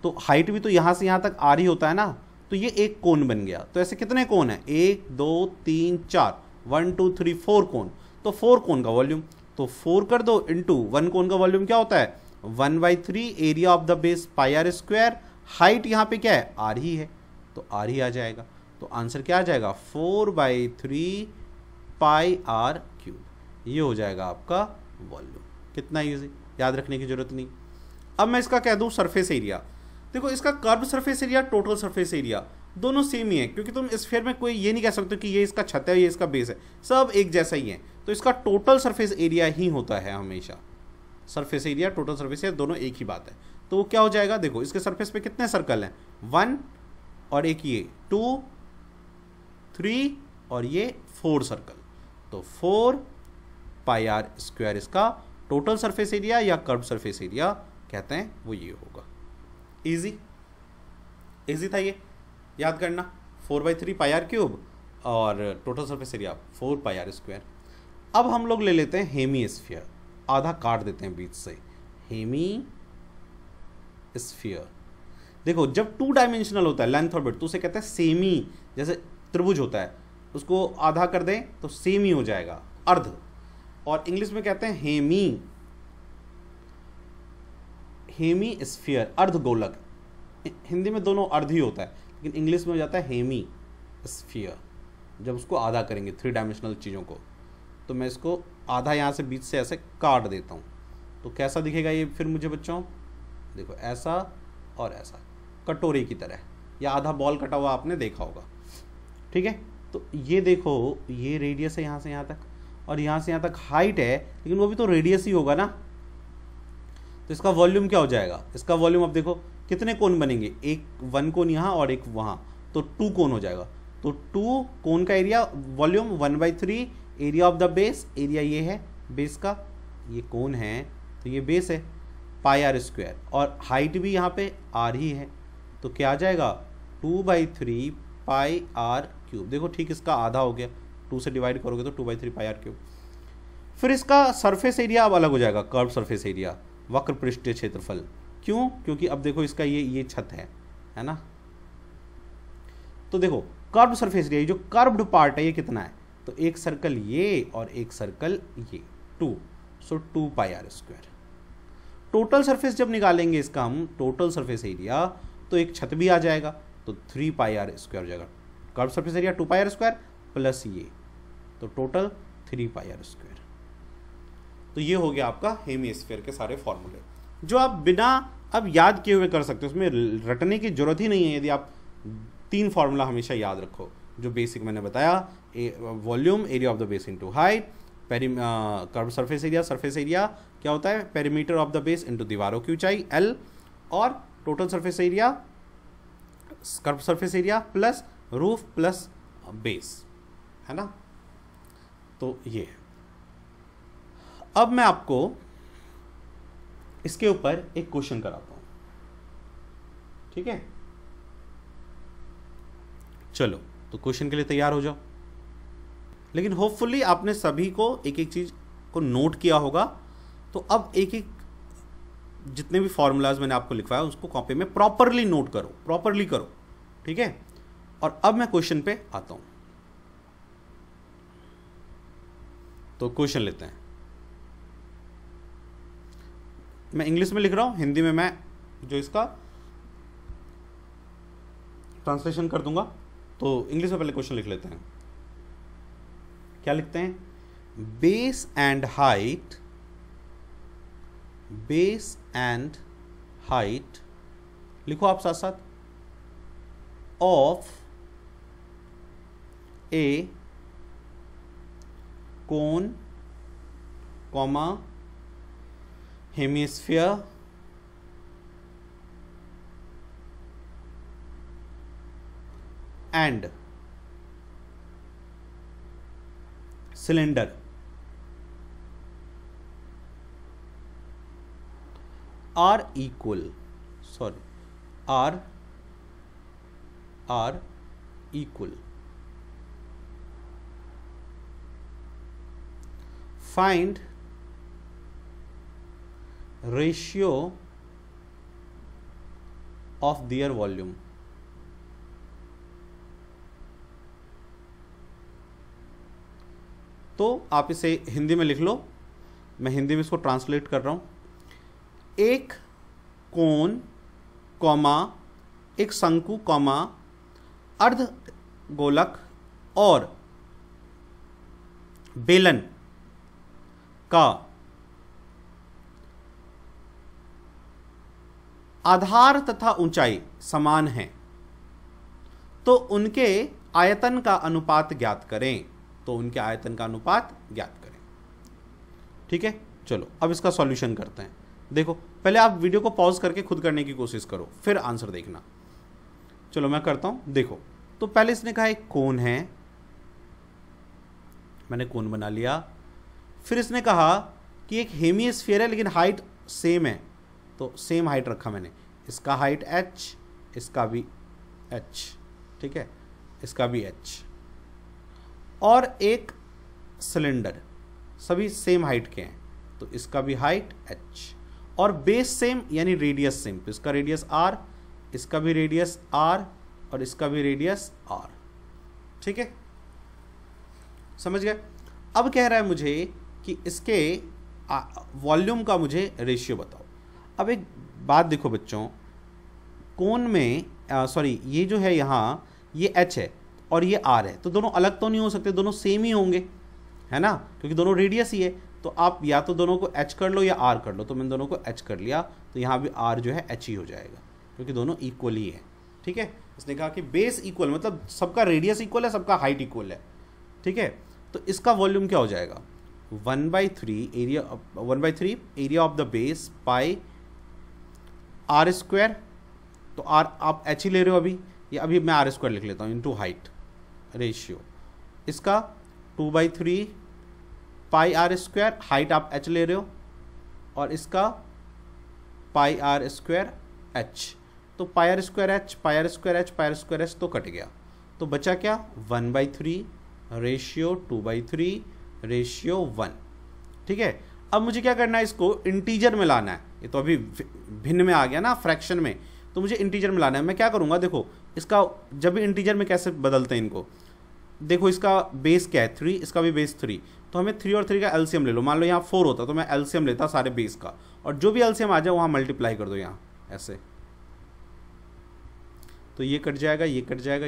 तो हाइट भी तो यहाँ से यहाँ तक आ रही होता है ना, तो ये एक कोन बन गया। तो ऐसे कितने कोन है, 1 2 3 4, 1 2 3 4 कोन। तो 4 कोन का वॉल्यूम, तो 4 कर दो इंटू 1 कोन का वॉल्यूम क्या होता है 1/3 area of the base pi r square. Height यहाँ पे क्या है आर ही है, तो आर ही आ जाएगा। तो आंसर क्या आ जाएगा 4/3 पाई आर क्यूब। ये हो जाएगा आपका वॉल्यूम। कितना ईजी, याद रखने की जरूरत नहीं। अब मैं इसका कह दूं सरफेस एरिया। देखो इसका curve surface area, total surface area दोनों सेम ही है, क्योंकि तुम स्फीयर में कोई ये नहीं कह सकते कि ये इसका छत है ये इसका बेस है, सब एक जैसा ही है। तो इसका टोटल सरफेस एरिया ही होता है हमेशा। Surface area total surface area दोनों एक ही बात है। तो वो क्या हो जाएगा, देखो इसके सरफेस पे कितने सर्कल हैं 1, और एक ये 2 3 और ये 4 सर्कल। तो 4 पाई आर स्क्वायर इसका टोटल सरफेस एरिया या कर्व सरफेस एरिया कहते हैं, वो ये होगा। इजी था ये, याद करना 4/3 पाई आर क्यूब और total surface area 4 pi r square. अब हम लोग ले लेते हैं हेमी स्फीयर, आधा काट देते हैं बीच से। हेमी स्फीयर, देखो जब 2 डायमेंशनल होता है लेंथ और ब्रेड्थ, तो उसे कहते हैं सेमी। जैसे त्रिभुज होता है उसको आधा कर दें तो सेमी हो जाएगा, अर्ध। और इंग्लिश में कहते हैं हेमी स्फीयर, अर्ध गोलक। हिंदी में दोनों अर्ध ही होता है, लेकिन इंग्लिश में हो जाता है हेमी स्फीयर जब उसको आधा करेंगे 3 डायमेंशनल चीज़ों को। तो मैं इसको आधा यहाँ से बीच से ऐसे काट देता हूँ, तो कैसा दिखेगा ये फिर मुझे बच्चों, देखो ऐसा और ऐसा, कटोरे की तरह, या आधा बॉल कटा हुआ आपने देखा होगा। ठीक है, तो ये देखो ये रेडियस है यहाँ से यहाँ तक, और यहाँ से यहाँ तक हाइट है, लेकिन वो भी तो रेडियस ही होगा ना। तो इसका वॉल्यूम क्या हो जाएगा, इसका वॉल्यूम अब देखो कितने कोन बनेंगे, 1 कोन यहाँ और एक वहाँ, तो 2 कोन हो जाएगा। तो 2 कोन का area volume 1/3 area of the base, area ये है बेस का, ये कोन है तो ये बेस है पाई आर स्क्वायर, और हाइट भी यहाँ पे आर ही है। तो क्या आ जाएगा 2/3 पाई आर क्यूब। देखो ठीक इसका आधा हो गया, 2 से डिवाइड करोगे तो 2/3 पाई आर क्यूब। फिर इसका सरफेस एरिया अब अलग हो जाएगा, कर्व सरफेस एरिया, वक्र पृष्ठीय क्षेत्रफल। क्यों, क्योंकि अब देखो इसका ये छत है ना। तो देखो कर्व सरफेस एरिया, जो कर्व्ड पार्ट है ये कितना है, तो एक सर्कल ये और एक सर्कल ये 2, सो 2 pi r square. Total surface जब निकालेंगे इसका हम टोटल सरफेस एरिया, तो एक छत भी आ जाएगा, तो 3 पाई आर स्क्वायर हो जाएगा। Curve surface area 2 pi r square plus ये, तो टोटल 3 पाई आर स्क्वायर। तो ये हो गया आपका हेमी स्फीयर के सारे फॉर्मूले, जो आप बिना अब याद किए हुए कर सकते हो, उसमें रटने की जरूरत ही नहीं है। यदि आप 3 फॉर्मूला हमेशा याद रखो जो बेसिक मैंने बताया, volume, area of the base into height, curve surface area क्या होता है, perimeter of the base into दीवारों की ऊंचाई एल, और total surface area curve surface area plus roof plus base, है ना। तो ये है। अब मैं आपको इसके ऊपर एक क्वेश्चन कराता हूं, ठीक है। चलो तो क्वेश्चन के लिए तैयार हो जाओ, लेकिन होपफुली आपने सभी को एक एक चीज को नोट किया होगा। तो अब एक एक जितने भी फॉर्मूलाज मैंने आपको लिखवाया उसको कॉपी में प्रॉपरली नोट करो, प्रॉपरली करो, ठीक है। और अब मैं क्वेश्चन पे आता हूं। तो क्वेश्चन लेते हैं। मैं इंग्लिश में लिख रहा हूं, हिंदी में मैं जो इसका ट्रांसलेशन कर दूंगा। तो इंग्लिश में पहले क्वेश्चन लिख लेते हैं। क्या लिखते हैं, base and height, base and height लिखो आप साथ साथ, of A cone comma hemisphere and cylinder are equal, are equal. Find ratio of their volume. तो आप इसे हिंदी में लिख लो, मैं हिंदी में इसको ट्रांसलेट कर रहा हूं। एक कोन कॉमा एक शंकु कॉमा अर्ध गोलक और बेलन का आधार तथा ऊंचाई समान है तो उनके आयतन का अनुपात ज्ञात करें। तो उनके आयतन का अनुपात ज्ञात करें, ठीक है। चलो अब इसका सॉल्यूशन करते हैं। देखो पहले आप वीडियो को पॉज करके खुद करने की कोशिश करो, फिर आंसर देखना। चलो मैं करता हूं। देखो तो पहले इसने कहा एक कोन है, मैंने कोन बना लिया। फिर इसने कहा कि एक हेमिस्फीयर है लेकिन हाइट सेम है, तो सेम हाइट रखा मैंने। इसका हाइट h, इसका भी h, ठीक है, इसका भी h। और एक सिलेंडर, सभी सेम हाइट के हैं, तो इसका भी हाइट h। और बेस सेम यानी रेडियस सेम, तो इसका रेडियस r, इसका भी रेडियस r और इसका भी रेडियस r, ठीक है। समझ गए। अब कह रहा है मुझे कि इसके वॉल्यूम का मुझे रेशियो बताओ। अब एक बात देखो बच्चों, कोन में ये जो है यहाँ ये h है और ये r है, तो दोनों अलग तो नहीं हो सकते, दोनों सेम ही होंगे, है ना, क्योंकि दोनों रेडियस ही है। तो आप या तो दोनों को h कर लो या r कर लो, तो मैंने दोनों को h कर लिया, तो यहाँ भी r जो है h ही हो जाएगा क्योंकि दोनों इक्वल ही है, ठीक है। इसने कहा कि बेस इक्वल मतलब सबका रेडियस इक्वल है, सबका हाइट इक्वल है, ठीक है। तो इसका वॉल्यूम क्या हो जाएगा, 1/3 area of the base pi r square. तो r आप h ही ले रहे हो अभी, या अभी मैं r स्क्वायर लिख लेता हूँ इनटू हाइट रेशियो। इसका 2/3 पाई r स्क्वायर, हाइट आप h ले रहे हो, और इसका पाई r स्क्वायर h। तो पाई r स्क्वायर h, पाई r स्क्वायर h, पाई r स्क्वायर h तो कट गया, तो बचा क्या 1/3 रेशियो 2/3 रेशियो 1, ठीक है। अब मुझे क्या करना है, इसको इंटीजर में लाना है। ये तो अभी भिन्न में आ गया ना, फ्रैक्शन में, तो मुझे इंटीजर में लाना है। मैं क्या करूँगा, देखो इसका जब भी इंटीजर में कैसे बदलते हैं इनको, देखो इसका बेस क्या है 3, इसका भी बेस 3, तो हमें 3 और 3 का एलसीएम ले लो। मान लो यहाँ 4 होता तो मैं एलसीएम लेता सारे बेस का, और जो भी एलसीएम आ जाए वहाँ मल्टीप्लाई कर दो यहाँ ऐसे, तो ये कट जाएगा, ये कट जाएगा,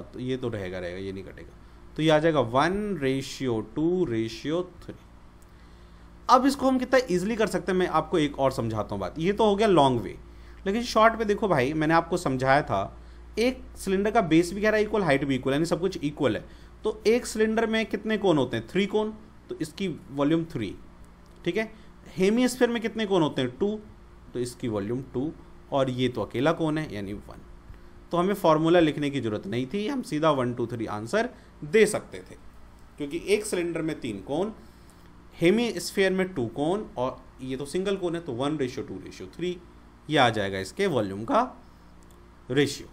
तो ये तो रहेगा, ये नहीं कटेगा, तो ये आ जाएगा 1/2/3। अब इसको हम कितना इजीली कर सकते हैं, मैं आपको एक और समझाता हूँ बात। ये तो हो गया लॉन्ग वे, लेकिन शॉर्ट में देखो भाई, मैंने आपको समझाया था एक सिलेंडर का बेस भी कह रहा है इक्वल, हाइट भी इक्वल, यानी सब कुछ इक्वल है। तो एक सिलेंडर में कितने कोण होते हैं? 3 कोण, तो इसकी वॉल्यूम 3, ठीक है। हेमीस्फीयर में कितने कोण होते हैं? 2, तो इसकी वॉल्यूम 2, और ये तो अकेला कोण है यानी 1। तो हमें फॉर्मूला लिखने की जरूरत नहीं थी, हम सीधा 1 2 3 आंसर दे सकते थे, क्योंकि एक सिलेंडर में 3 कोण, हेमीस्फीयर में 2 कोण, और ये तो सिंगल कोण है, तो 1:2:3 ये आ जाएगा इसके वॉल्यूम का रेशियो,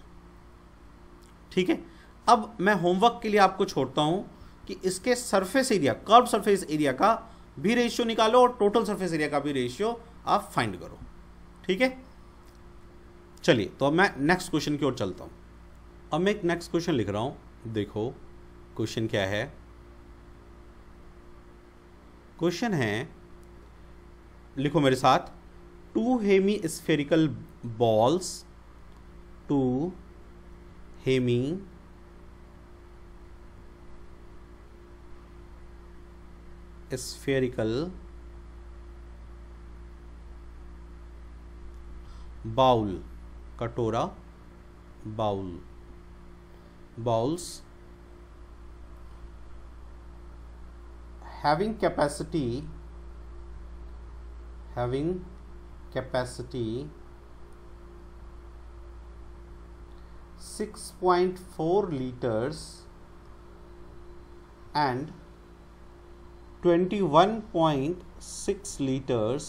ठीक है। अब मैं होमवर्क के लिए आपको छोड़ता हूं कि इसके surface area, curve surface area का भी रेशियो निकालो और टोटल सरफेस एरिया का भी रेशियो आप फाइंड करो, ठीक है। चलिए, तो अब मैं नेक्स्ट क्वेश्चन की ओर चलता हूं। अब मैं एक नेक्स्ट क्वेश्चन लिख रहा हूं, देखो क्वेश्चन क्या है। क्वेश्चन है, लिखो मेरे साथ, 2 hemi balls, 2 hemi spherical bowl, कटोरा, bowls having capacity 6.4 liters and 21.6 liters.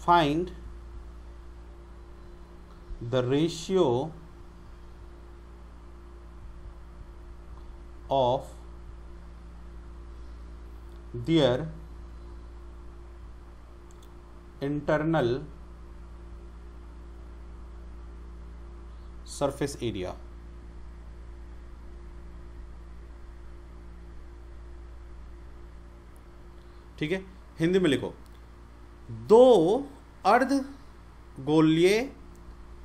Find the ratio of their internal surface area. ठीक है, हिंदी में लिखो, 2 अर्धगोलीय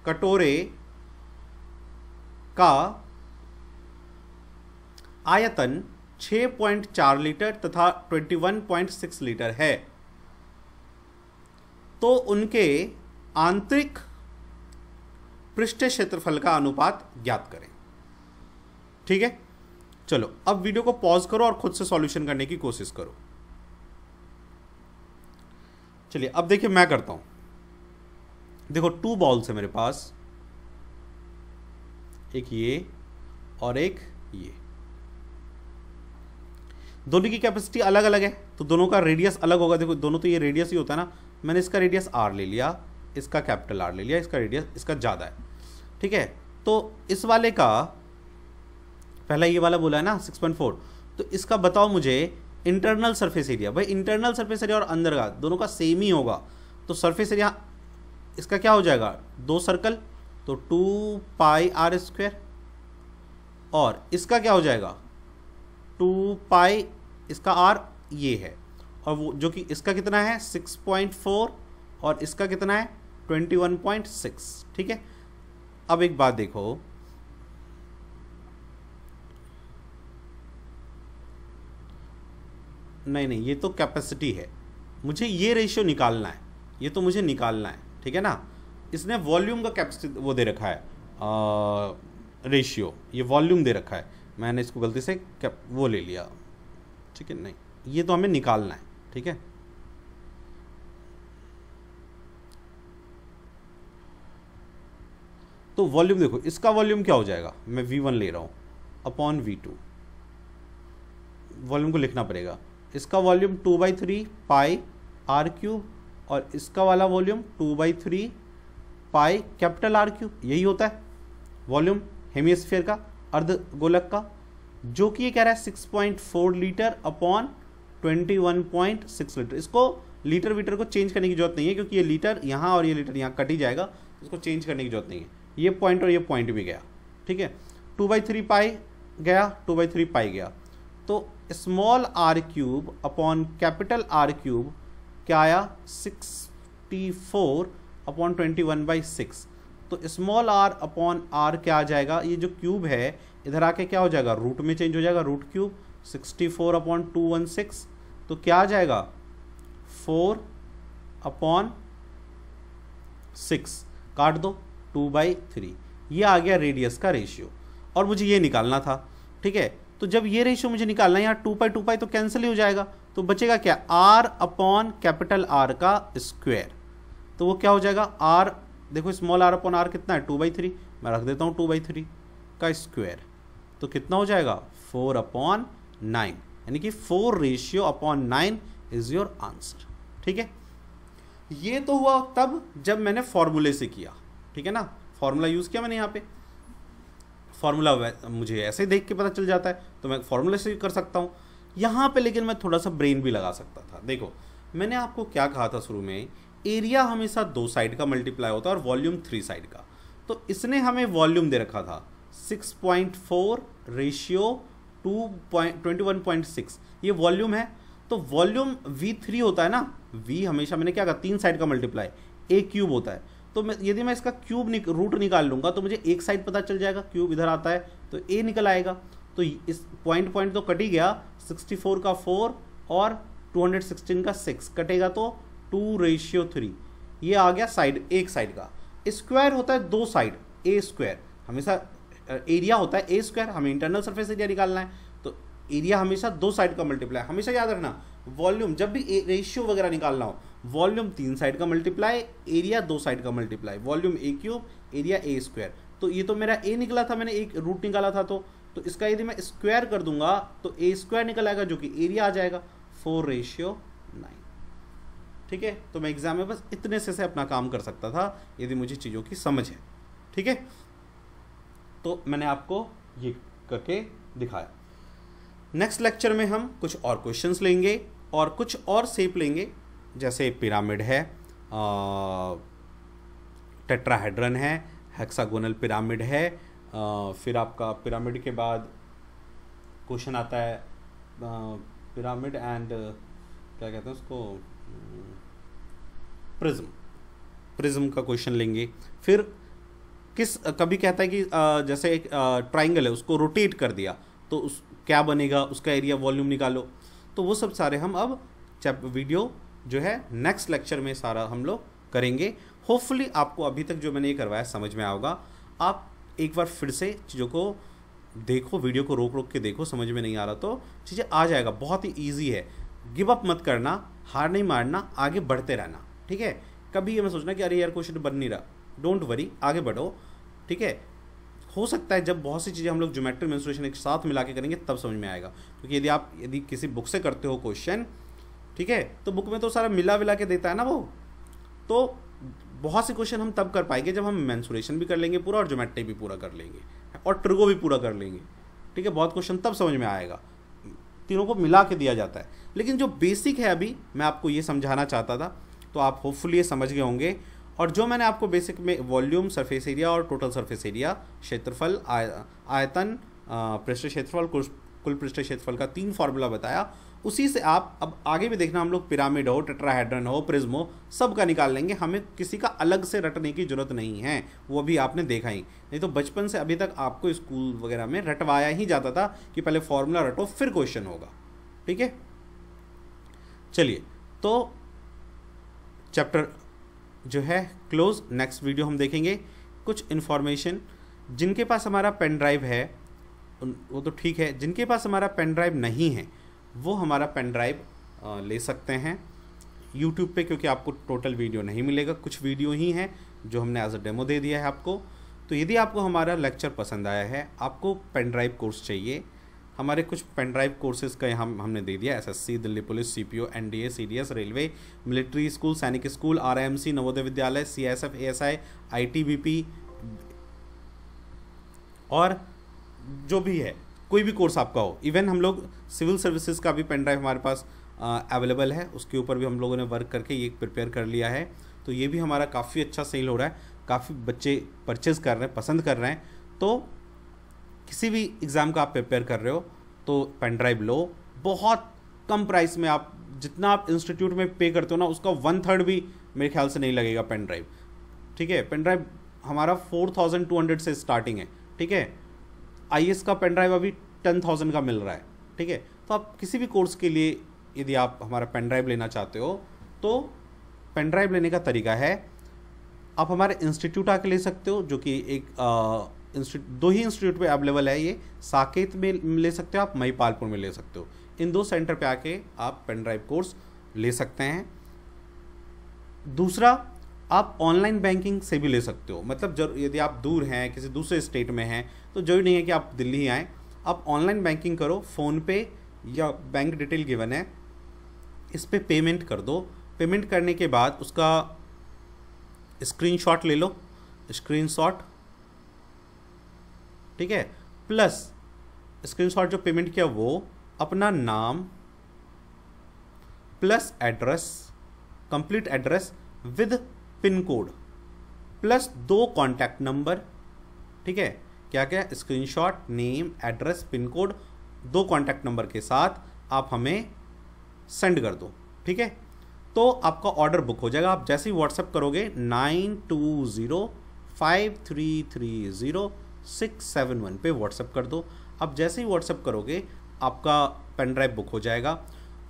कटोरे का आयतन 6.4 लीटर तथा 21.6 लीटर है, तो उनके आंतरिक पृष्ठ क्षेत्रफल का अनुपात ज्ञात करें। ठीक है, चलो अब वीडियो को पॉज करो और खुद से सॉल्यूशन करने की कोशिश करो। चलिए अब देखिए मैं करता हूं। देखो 2 बॉल्स है मेरे पास, एक ये और एक ये, दोनों की कैपेसिटी अलग अलग है तो दोनों का रेडियस अलग होगा। देखो दोनों तो ये रेडियस ही होता है ना, मैंने इसका रेडियस r ले लिया, इसका कैपिटल R ले लिया, इसका रेडियस इसका ज़्यादा है। ठीक है, तो इस वाले का पहला ये वाला बोला है ना 6.4, तो इसका बताओ मुझे इंटरनल सरफेस एरिया। भाई इंटरनल सरफेस एरिया और अंदर का दोनों का सेम ही होगा, तो सरफेस एरिया इसका क्या हो जाएगा, 2 सर्कल तो 2 पाई r², और इसका क्या हो जाएगा 2 पाई, इसका r ये है, और वो जो कि इसका कितना है 6.4 और इसका कितना है 21.6। ठीक है, अब एक बात देखो, नहीं ये तो कैपेसिटी है, मुझे ये रेशियो निकालना है, ये तो मुझे निकालना है। ठीक है ना, इसने वॉल्यूम का कैपेसिटी वो दे रखा है रेशियो, ये वॉल्यूम दे रखा है, मैंने इसको गलती से वो ले लिया। ठीक है, नहीं ये तो हमें निकालना है। ठीक है, तो वॉल्यूम देखो, इसका वॉल्यूम क्या हो जाएगा, मैं V1 ले रहा हूं अपॉन V2, वॉल्यूम को लिखना पड़ेगा। इसका वॉल्यूम 2/3 पाई r³ और इसका वाला वॉल्यूम 2/3 पाई कैपिटल R³, यही होता है वॉल्यूम हेमिस्फीयर का, अर्धगोलक का, जो कि ये कह रहा है 6.4 लीटर अपॉन 21.6 लीटर। इसको लीटर वीटर को चेंज करने की जरूरत नहीं है, क्योंकि ये लीटर यहाँ और ये लीटर यहाँ कट ही जाएगा, इसको चेंज करने की जरूरत नहीं है। ये पॉइंट और ये पॉइंट भी गया। ठीक है, 2/3 पाई गया, 2/3 पाई गया, तो small r³ upon capital R³ क्या आया 64 अपॉन 21/6। तो स्मॉल r अपॉन r क्या आ जाएगा, ये जो क्यूब है इधर आके क्या हो जाएगा, रूट में चेंज हो जाएगा, √³ 64 अपॉन 216 तो क्या आ जाएगा 4/6, काट दो 2/3, ये आ गया रेडियस का रेशियो। और मुझे ये निकालना था, ठीक है। तो जब ये रेशियो मुझे निकालना है, यहाँ 2π तो कैंसिल ही हो जाएगा, तो बचेगा क्या R/R का स्क्वायर। तो वो क्या हो जाएगा R, देखो स्मॉल r/r कितना है 2/3, मैं रख देता हूँ 2/3 का स्क्वायर, तो कितना हो जाएगा 4/9, यानी कि 4/9 इज योर आंसर। ठीक है, ये तो हुआ तब जब मैंने फॉर्मूले से किया, ठीक है ना, फॉर्मूला यूज किया मैंने। यहाँ पे फॉर्मूला मुझे ऐसे देख के पता चल जाता है, तो मैं फॉर्मूले से कर सकता हूँ। यहाँ पे लेकिन मैं थोड़ा सा ब्रेन भी लगा सकता था। देखो मैंने आपको क्या कहा था शुरू में, एरिया हमेशा 2 साइड का मल्टीप्लाई होता है और वॉल्यूम 3 साइड का। तो इसने हमें वॉल्यूम दे रखा था 6.4 रेशियो 21.6, ये वॉल्यूम है। तो वॉल्यूम V3 होता है ना, V हमेशा मैंने क्या कहा 3 साइड का मल्टीप्लाई, A³ होता है। तो यदि मैं इसका क्यूब रूट निकाल लूंगा तो मुझे एक साइड पता चल जाएगा, क्यूब इधर आता है तो A निकल आएगा। तो इस पॉइंट तो कट ही गया, 64 का 4 और 216 का 6 कटेगा तो 2/3, ये आ गया साइड, एक साइड का। स्क्वायर होता है 2 साइड, A स्क्वायर हमेशा, एरिया होता है A स्क्वायर, हमें इंटरनल सरफेस एरिया निकालना है, तो एरिया हमेशा 2 साइड का मल्टीप्लाई। हमेशा याद रखना, वॉल्यूम जब भी रेशियो वगैरह निकालना हो, वॉल्यूम 3 साइड का मल्टीप्लाई, एरिया 2 साइड का multiply, volume A³, area A square. तो ये तो मेरा A निकला था, मैंने एक रूट निकाला था, तो इसका यदि मैं स्क्वायर कर दूंगा तो A स्क्वायर निकल आएगा, जो कि एरिया आ जाएगा 4/9। ठीक है, तो मैं एग्जाम में बस इतने से अपना काम कर सकता था यदि मुझे चीज़ों की समझ है। ठीक है, तो मैंने आपको ये करके दिखाया। नेक्स्ट लेक्चर में हम कुछ और क्वेश्चंस लेंगे और कुछ और शेप लेंगे, जैसे पिरामिड है, टेट्राहेड्रन है, हेक्सागोनल पिरामिड है, फिर आपका पिरामिड के बाद क्वेश्चन आता है पिरामिड एंड क्या कहते हैं उसको, प्रिज्म का क्वेश्चन लेंगे। फिर कभी कहता है कि जैसे एक ट्राइंगल है, उसको रोटेट कर दिया तो उस क्या बनेगा, उसका एरिया वॉल्यूम निकालो। तो वो सब सारे हम अब वीडियो जो है नेक्स्ट लेक्चर में सारा हम लोग करेंगे। होपफुली आपको अभी तक जो मैंने ये करवाया समझ में आएगा। आप एक बार फिर से चीज़ों को देखो, वीडियो को रोक के देखो, समझ में नहीं आ रहा तो चीज़ें आ जाएगा, बहुत ही ईजी है। गिव अप मत करना, हार नहीं मारना, आगे बढ़ते रहना। ठीक है, कभी ये मैं सोचना कि अरे यार क्वेश्चन बन नहीं रहा, डोंट वरी, आगे बढ़ो। ठीक है, हो सकता है जब बहुत सी चीज़ें हम लोग ज्योमेट्री मेंस्ट्रुएशन एक साथ मिला के करेंगे तब समझ में आएगा। क्योंकि यदि किसी बुक से करते हो क्वेश्चन, ठीक है, तो बुक में तो सारा मिला के देता है ना वो, तो बहुत से क्वेश्चन हम तब कर पाएंगे जब हम मेंस्ट्रुएशन भी कर लेंगे पूरा और ज्योमेट्री भी पूरा कर लेंगे और ट्रिगो भी पूरा कर लेंगे। ठीक है, बहुत क्वेश्चन तब समझ में आएगा, तीनों को मिला के दिया जाता है। लेकिन जो बेसिक है अभी मैं आपको ये समझाना चाहता था, तो आप होपफुली ये समझ गए होंगे। और जो मैंने आपको बेसिक में वॉल्यूम, सरफेस एरिया और टोटल सरफेस एरिया, क्षेत्रफल, आयतन, पृष्ठ क्षेत्रफल, कुल पृष्ठ क्षेत्रफल का 3 फार्मूला बताया, उसी से आप अब आगे भी देखना, हम लोग पिरामिड हो, टेट्राहेड्रन हो, प्रिज्म हो, सब का निकाल लेंगे। हमें किसी का अलग से रटने की जरूरत नहीं है, वो भी आपने देखा ही नहीं। तो बचपन से अभी तक आपको स्कूल वगैरह में रटवाया ही जाता था कि पहले फॉर्मूला रटो फिर क्वेश्चन होगा। ठीक है, चलिए तो चैप्टर जो है क्लोज। नेक्स्ट वीडियो हम देखेंगे कुछ इन्फॉर्मेशन। जिनके पास हमारा पेन ड्राइव है वो तो ठीक है, जिनके पास हमारा पेन ड्राइव नहीं है वो हमारा पेन ड्राइव ले सकते हैं यूट्यूब पे, क्योंकि आपको टोटल वीडियो नहीं मिलेगा, कुछ वीडियो ही हैं जो हमने एज अ डेमो दे दिया है आपको। तो यदि आपको हमारा लेक्चर पसंद आया है, आपको पेन ड्राइव कोर्स चाहिए, हमारे कुछ पेन ड्राइव कोर्सेज का हमने दे दिया, SSC, Delhi police, CPO, NDA, CDS, railway, military school, सैनिक school, RIMC, Navodaya Vidyalaya, CSF, ASI, ITBP और जो भी है कोई भी कोर्स आपका हो। इवन हम लोग सिविल सर्विसेज का भी पेन ड्राइव हमारे पास अवेलेबल है, उसके ऊपर भी हम लोगों ने वर्क करके ये प्रिपेयर कर लिया है। तो ये भी हमारा काफ़ी अच्छा सेल हो रहा है, काफ़ी बच्चे परचेज़ कर रहे हैं, पसंद कर रहे हैं। तो किसी भी एग्ज़ाम का आप प्रिपेयर कर रहे हो तो पेन ड्राइव लो, बहुत कम प्राइस में, आप जितना आप इंस्टीट्यूट में पे करते हो ना उसका 1/3 भी मेरे ख्याल से नहीं लगेगा पेन ड्राइव। ठीक है, पेन ड्राइव हमारा 4200 से स्टार्टिंग है। ठीक है, आईएएस का पेन ड्राइव अभी 10,000 का मिल रहा है। ठीक है, तो आप किसी भी कोर्स के लिए यदि आप हमारा पेन ड्राइव लेना चाहते हो तो पेन ड्राइव लेने का तरीका है, आप हमारे इंस्टीट्यूट आके ले सकते हो, जो कि एक दो ही इंस्टीट्यूट पे अवेलेबल है, ये साकेत में ले सकते हो आप, महिपालपुर में ले सकते हो। इन 2 सेंटर पे आके आप पेन ड्राइव कोर्स ले सकते हैं। दूसरा, आप ऑनलाइन बैंकिंग से भी ले सकते हो, मतलब यदि आप दूर हैं, किसी दूसरे स्टेट में हैं, तो जरूरी नहीं है कि आप दिल्ली ही आएँ, आप ऑनलाइन बैंकिंग करो, फ़ोन पे या बैंक डिटेल गिवन है, इस पर पेमेंट कर दो। पेमेंट करने के बाद उसका स्क्रीनशॉट ले लो, स्क्रीनशॉट, ठीक है, प्लस स्क्रीनशॉट जो पेमेंट किया वो अपना नाम plus address, complete address with pin code plus 2 contact number, ठीक है, क्या क्या, screenshot, name, address, pin code, 2 contact number के साथ आप हमें सेंड कर दो, ठीक है। तो आपका ऑर्डर बुक हो जाएगा। आप जैसे ही व्हाट्सएप करोगे 9205330671 पे व्हाट्सएप कर दो। अब जैसे ही व्हाट्सएप करोगे आपका पेन ड्राइव बुक हो जाएगा।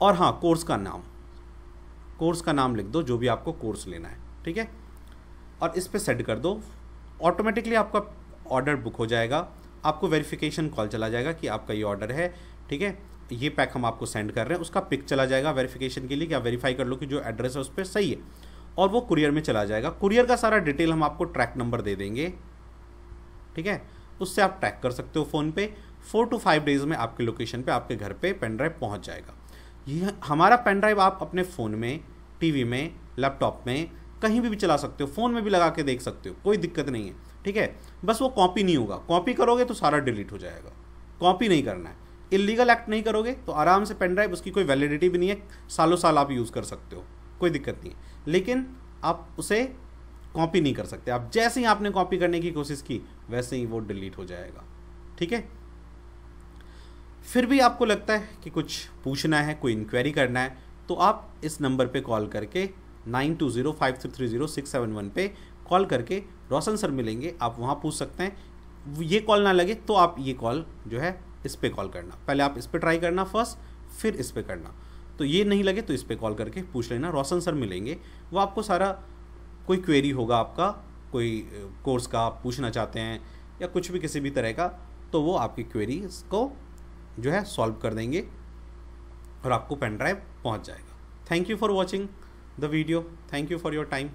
और हाँ, कोर्स का नाम लिख दो, जो भी आपको कोर्स लेना है, ठीक है, और इस पे सेंड कर दो। ऑटोमेटिकली आपका ऑर्डर बुक हो जाएगा। आपको वेरिफिकेशन कॉल चला जाएगा कि आपका ये ऑर्डर है, ठीक है, ये पैक हम आपको सेंड कर रहे हैं, उसका पिक चला जाएगा वेरिफिकेशन के लिए कि आप वेरीफाई कर लो कि जो एड्रेस है उस पर सही है, और वो कुरियर में चला जाएगा। कुरियर का सारा डिटेल हम आपको ट्रैक नंबर दे देंगे, ठीक है, उससे आप ट्रैक कर सकते हो फ़ोन पे। 4 to 5 डेज़ में आपके लोकेशन पे, आपके घर पे पेन ड्राइव पहुँच जाएगा। ये हमारा पेन ड्राइव आप अपने फ़ोन में, टीवी में, लैपटॉप में, कहीं भी चला सकते हो, फ़ोन में भी लगा के देख सकते हो, कोई दिक्कत नहीं है, ठीक है। बस वो कॉपी नहीं होगा, कॉपी करोगे तो सारा डिलीट हो जाएगा, कॉपी नहीं करना है। इलीगल एक्ट नहीं करोगे तो आराम से पेन ड्राइव, उसकी कोई वैलिडिटी भी नहीं है, सालों साल आप यूज़ कर सकते हो, कोई दिक्कत नहीं है, लेकिन आप उसे कॉपी नहीं कर सकते। आप जैसे ही आपने कॉपी करने की कोशिश की वैसे ही वो डिलीट हो जाएगा, ठीक है। फिर भी आपको लगता है कि कुछ पूछना है, कोई इंक्वायरी करना है, तो आप इस नंबर पे कॉल करके 9205330671 पे कॉल करके रोशन सर मिलेंगे, आप वहाँ पूछ सकते हैं। ये कॉल ना लगे तो आप ये कॉल जो है इस पे कॉल करना, पहले आप इस पे ट्राई करना फर्स्ट, फिर इस पे करना। तो ये नहीं लगे तो इस पे कॉल करके पूछ लेना, रोशन सर मिलेंगे, वो आपको सारा, कोई क्वेरी होगा आपका, कोई कोर्स का आप पूछना चाहते हैं या कुछ भी किसी भी तरह का, तो वो आपकी क्वेरीज को जो है सॉल्व कर देंगे और आपको पेन ड्राइव पहुँच जाएगा। Thank you for watching the video, thank you for your time.